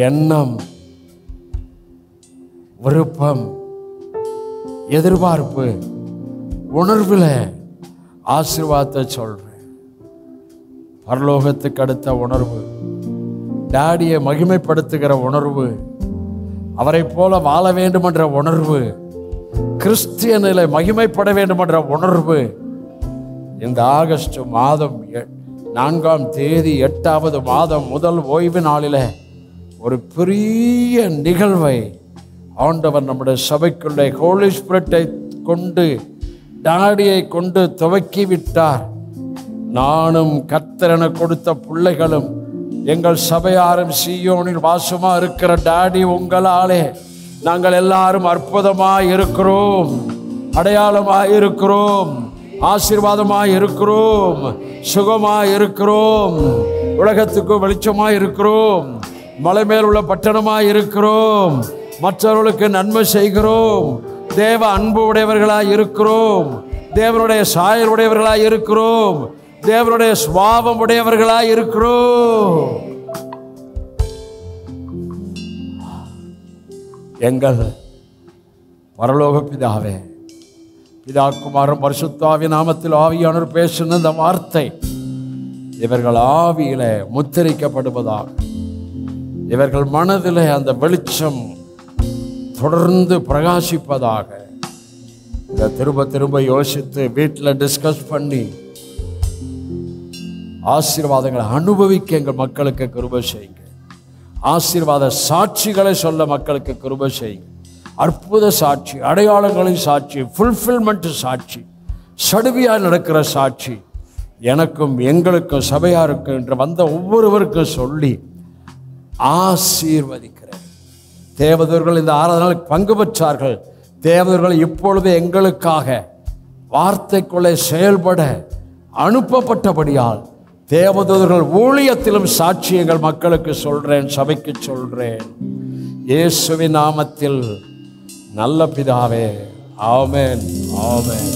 எண்ணம், விருப்பம், எதிர்பார்ப்பு, உணர்வில் ஆசீர்வாதத்தை சொல்றேன். பரலோகத்துக்கு அடுத்த உணர்வு, டாடியை மகிமைப்படுத்துகிற உணர்வு, அவரை போல வாழ வேண்டும் என்ற உணர்வு, கிறிஸ்டியனில் மகிமைப்பட வேண்டும் என்ற உணர்வு இந்த ஆகஸ்ட் மாதம் 4ஆம் தேதி 8வது மாதம் முதல் ஓய்வு நாளில் ஒரு பெரிய நிகழ்வை ஆண்டவர் நம்முடைய சபைக்குள்ளே ஹோலி ஸ்பிரிட்டை கொண்டு, டாடியை கொண்டு துவக்கி விட்டார். நானும் கர்த்தர் என கொடுத்த பிள்ளைகளும் எங்கள் சபையாரும் சீயோனில் வாசமா இருக்கிற டாடி உங்களாலே நாங்கள் எல்லாரும் அற்புதமாய் இருக்கிறோம், அடையாளமாய் இருக்கிறோம், ஆசீர்வாதமாய் இருக்கிறோம், சுகமாய் இருக்கிறோம், உலகத்துக்கு வெளிச்சமாய் இருக்கிறோம், மலை மேல் உள்ள பட்டணமாய் இருக்கிறோம், மற்றவர்களுக்கு நன்மை செய்கிறோம், தேவ அன்பு உடையவர்களாய் இருக்கிறோம், தேவனுடைய சாயல் உடையவர்களாய் இருக்கிறோம், தேவனுடைய சுபாவம் உடையவர்களாய் இருக்கிறோம். எங்கள் பரலோக பிதாவே, பிதா குமாரன் பரிசுத்த ஆவியின் நாமத்தில் ஆவியானவர் பேசின இந்த வார்த்தை இவர்கள் ஆவியில முத்திரிக்கப்படுவதாக, இவர்கள் மனதில் அந்த வெளிச்சம் தொடர்ந்து பிரகாசிப்பதாக. இதை திரும்ப திரும்ப யோசித்து வீட்டில் டிஸ்கஸ் பண்ணி ஆசீர்வாதங்களை அனுபவிக்க எங்கள் மக்களுக்கு கிருபை செய்யுங்க. ஆசீர்வாத சாட்சிகளை சொல்ல மக்களுக்கு கிருபை செய்யுங்க. அற்புத சாட்சி, அடையாளங்களின் சாட்சி, ஃபுல்ஃபில்மெண்ட் சாட்சி, சடுவியால் நடக்கிற சாட்சி எனக்கும் எங்களுக்கும் சபையாருக்கும் என்று வந்த ஒவ்வொருவருக்கும் சொல்லி ஆசீர்வதிக்கிறேன். தேவதூர்கள் இந்த ஆராதனையில் பங்கு பெற்றார்கள். தேவதூர்கள் இப்பொழுது எங்களுக்காக வார்த்தைக்குள்ளே செயல்பட அனுப்பப்பட்டபடியால் தேவதூதர்கள் ஊழியத்திலும் சாட்சி எங்கள் மக்களுக்கு சொல்றேன், சபைக்கு சொல்றேன். இயேசுவின் நாமத்தில் நல்ல பிதாவே, ஆமென், ஆமென்.